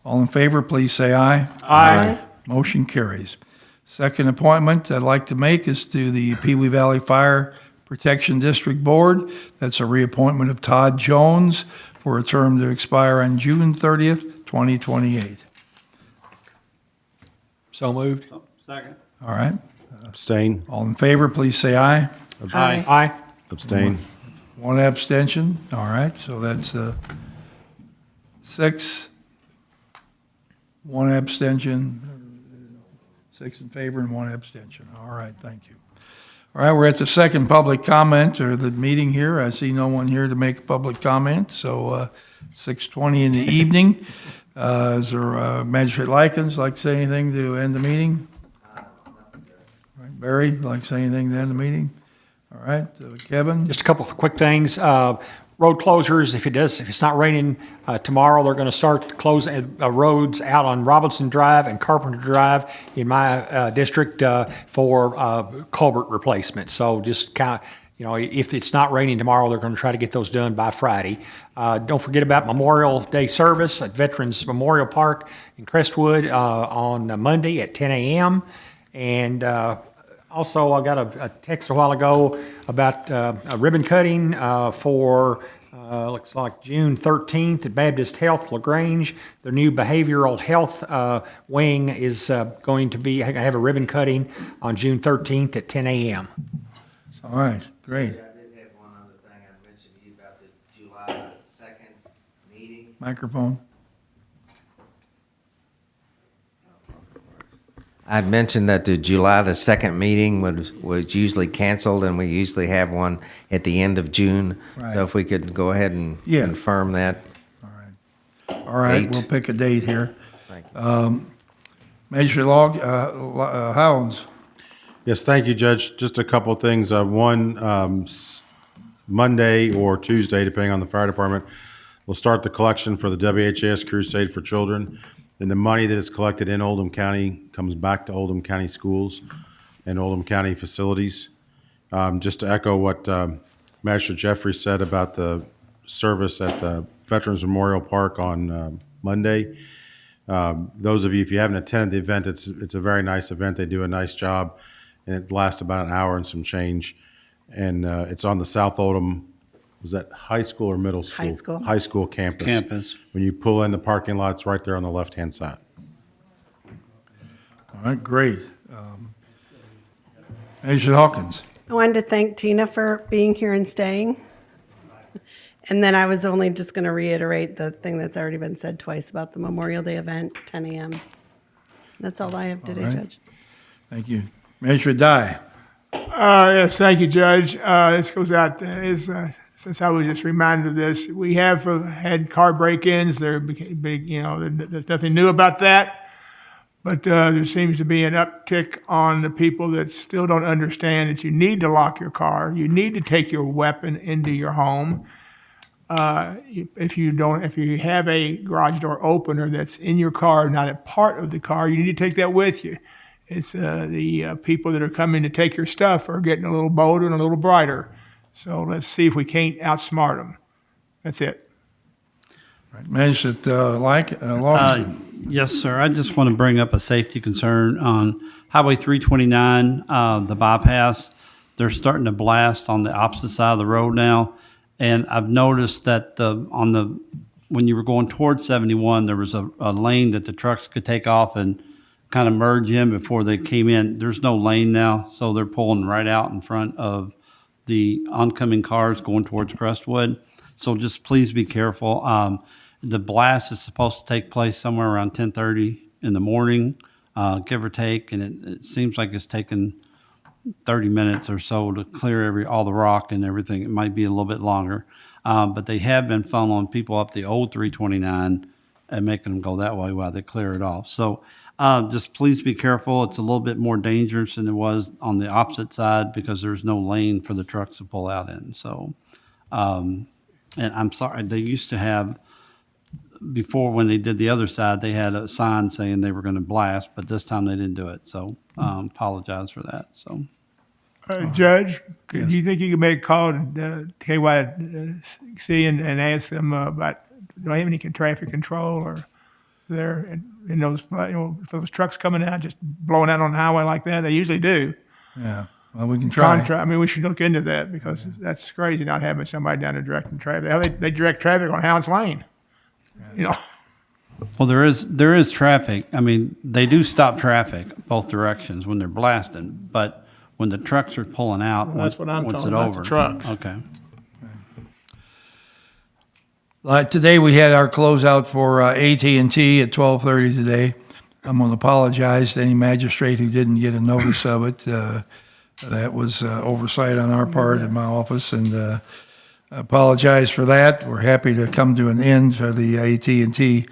All in favor, please say aye. Aye. Motion carries. Second appointment I'd like to make is to the Pee Wee Valley Fire Protection District Board. That's a reappointment of Todd Jones for a term to expire on June 30th, 2028. So moved. Second. All right. Abstain. All in favor, please say aye. Aye. Aye. Abstain. One abstention. All right, so that's 6, one abstention, 6 in favor and 1 abstention. All right, thank you. All right, we're at the second public comment or the meeting here. I see no one here to make a public comment, so 6:20 in the evening. Is there Magistrate Likens like to say anything to end the meeting? All right, Barry, like to say anything to end the meeting? All right, Kevin? Just a couple of quick things. Road closures, if it's not raining tomorrow, they're going to start closing roads out on Robinson Drive and Carpenter Drive in my district for culvert replacement. So just kind of, if it's not raining tomorrow, they're going to try to get those done by Friday. Don't forget about Memorial Day service at Veterans Memorial Park in Crestwood on Monday at 10 a.m. And also, I got a text a while ago about a ribbon cutting for, looks like June 13th at Baptist Health LaGrange. Their new behavioral health wing is going to have a ribbon cutting on June 13th at 10 a.m. All right, great. I did have one other thing I mentioned to you about the July 2nd meeting. Microphone. I'd mentioned that the July the 2nd meeting was usually canceled, and we usually have one at the end of June. Right. So if we could go ahead and Yeah. confirm that. All right, Date. we'll pick a date here. Thank you. Magistrate Howlands. Yes, thank you, Judge. Just a couple of things. One, Monday or Tuesday, depending on the fire department, we'll start the collection for the WHAS Crusade for Children. And the money that is collected in Oldham County comes back to Oldham County schools and Oldham County facilities. Just to echo what Magistrate Jeffrey said about the service at the Veterans Memorial Park on Monday. Those of you, if you haven't attended the event, it's a very nice event. They do a nice job, and it lasts about an hour and some change. And it's on the South Oldham, was that high school or middle school? High school. High school campus. Campus. When you pull in the parking lot, it's right there on the left-hand side. All right, great. Magistrate Hawkins. I wanted to thank Tina for being here and staying. And then I was only just going to reiterate the thing that's already been said twice about the Memorial Day event, 10 a.m. That's all I have today, All right. Judge. Thank you. Magistrate Dye. Yes, thank you, Judge. This goes out, since I was just reminded of this, we have had car break-ins. They're big, there's nothing new about that. But there seems to be an uptick on the people that still don't understand that you need to lock your car. You need to take your weapon into your home. If you have a garage door opener that's in your car, not a part of the car, you need to take that with you. It's the people that are coming to take your stuff are getting a little bolder and a little brighter. So let's see if we can't outsmart them. That's it. Magistrate Lawson. Yes, sir. I just want to bring up a safety concern on Highway 329, the bypass. They're starting to blast on the opposite side of the road now. And I've noticed that when you were going towards 71, there was a lane that the trucks could take off and kind of merge in before they came in. There's no lane now, so they're pulling right out in front of the oncoming cars going towards Crestwood. So just please be careful. The blast is supposed to take place somewhere around 10:30 in the morning, give or take, and it seems like it's taken 30 minutes or so to clear all the rock and everything. It might be a little bit longer, but they have been funneling people up the old 329 and making them go that way while they clear it off. So just please be careful. It's a little bit more dangerous than it was on the opposite side because there's no lane for the trucks to pull out in. So, and I'm sorry, they used to have, before when they did the other side, they had a sign saying they were going to blast, but this time they didn't do it. So apologize for that. So, Judge, do you think you could make a call to KYC and ask them about, do they have any traffic control or there in those, if those trucks coming out, just blowing out on the highway like that? They usually do. Yeah, well, we can try. I mean, we should look into that because that's crazy not having somebody down there directing traffic. They direct traffic on Howard's Lane. well, there is traffic. I mean, they do stop traffic both directions when they're blasting, but when the trucks are pulling out, Well, that's what I'm once talking it about, over. the trucks. Okay. Today we had our closeout for AT&T at 12:30 today. I'm going to apologize to any magistrate who didn't get a notice of it. That was oversight on our part in my office, and I apologize for that. We're happy to come to an end for the AT&T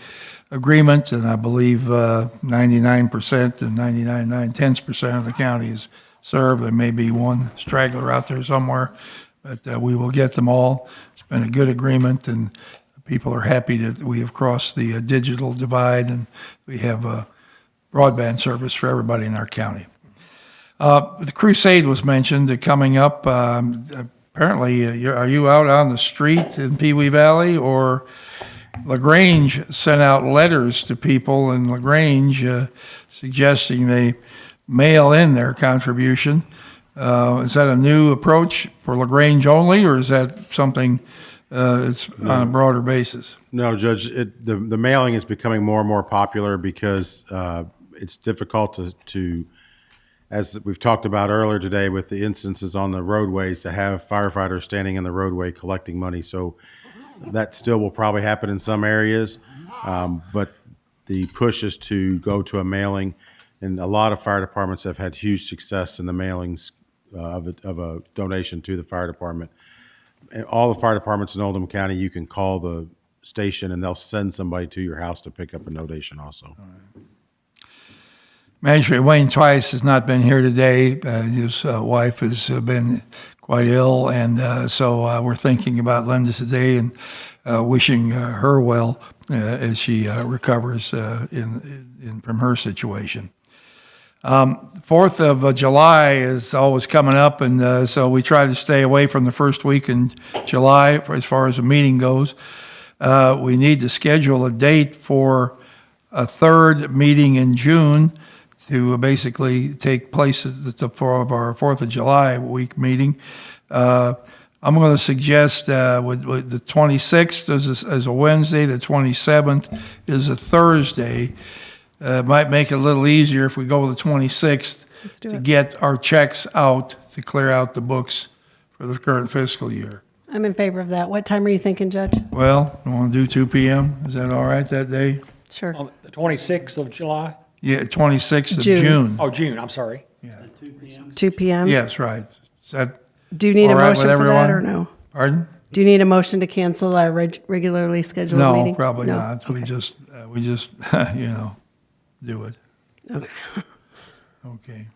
agreement, and I believe 99% and 99.9% of the county is served. There may be one straggler out there somewhere, but we will get them all. It's been a good agreement, and people are happy that we have crossed the digital divide, and we have broadband service for everybody in our county. The crusade was mentioned coming up. Apparently, are you out on the street in Pee Wee Valley, or LaGrange sent out letters to people in LaGrange suggesting they mail in their contribution? Is that a new approach for LaGrange only, or is that something it's on a broader basis? No, Judge, the mailing is becoming more and more popular because it's difficult to, as we've talked about earlier today with the instances on the roadways, to have firefighters standing in the roadway collecting money. So that still will probably happen in some areas, but the push is to go to a mailing, and a lot of fire departments have had huge success in the mailings of a donation to the fire department. And all the fire departments in Oldham County, you can call the station and they'll send somebody to your house to pick up a donation also. Magistrate Wayne Twice has not been here today. His wife has been quite ill, and so we're thinking about Linda today and wishing her well as she recovers from her situation. 4th of July is always coming up, and so we try to stay away from the first week in July as far as the meeting goes. We need to schedule a date for a third meeting in June to basically take place for our 4th of July week meeting. I'm going to suggest with the 26th as a Wednesday, the 27th is a Thursday. Might make it a little easier if we go with the 26th to get our checks out to clear out the books for the current fiscal year. I'm in favor of that. What time are you thinking, Judge? Well, you want to do 2 p.m.? Is that all right that day? Sure. On the 26th of July? Yeah, 26th of June. June. Oh, June, I'm sorry. 2 p.m.? Yes, right. Is that Do you need a all right motion with for that everyone? or no? Pardon? Do you need a motion to cancel our regularly scheduled meeting? No, probably No? not. Okay. We just do it. Okay. Okay.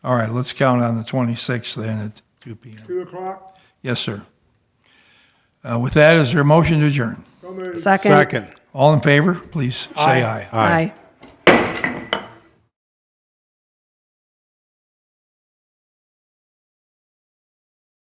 All right, let's count on the 26th then at 2 p.m. 2 o'clock? Yes, sir. With that, is there a motion to adjourn? Second. All in favor, please say aye. Aye.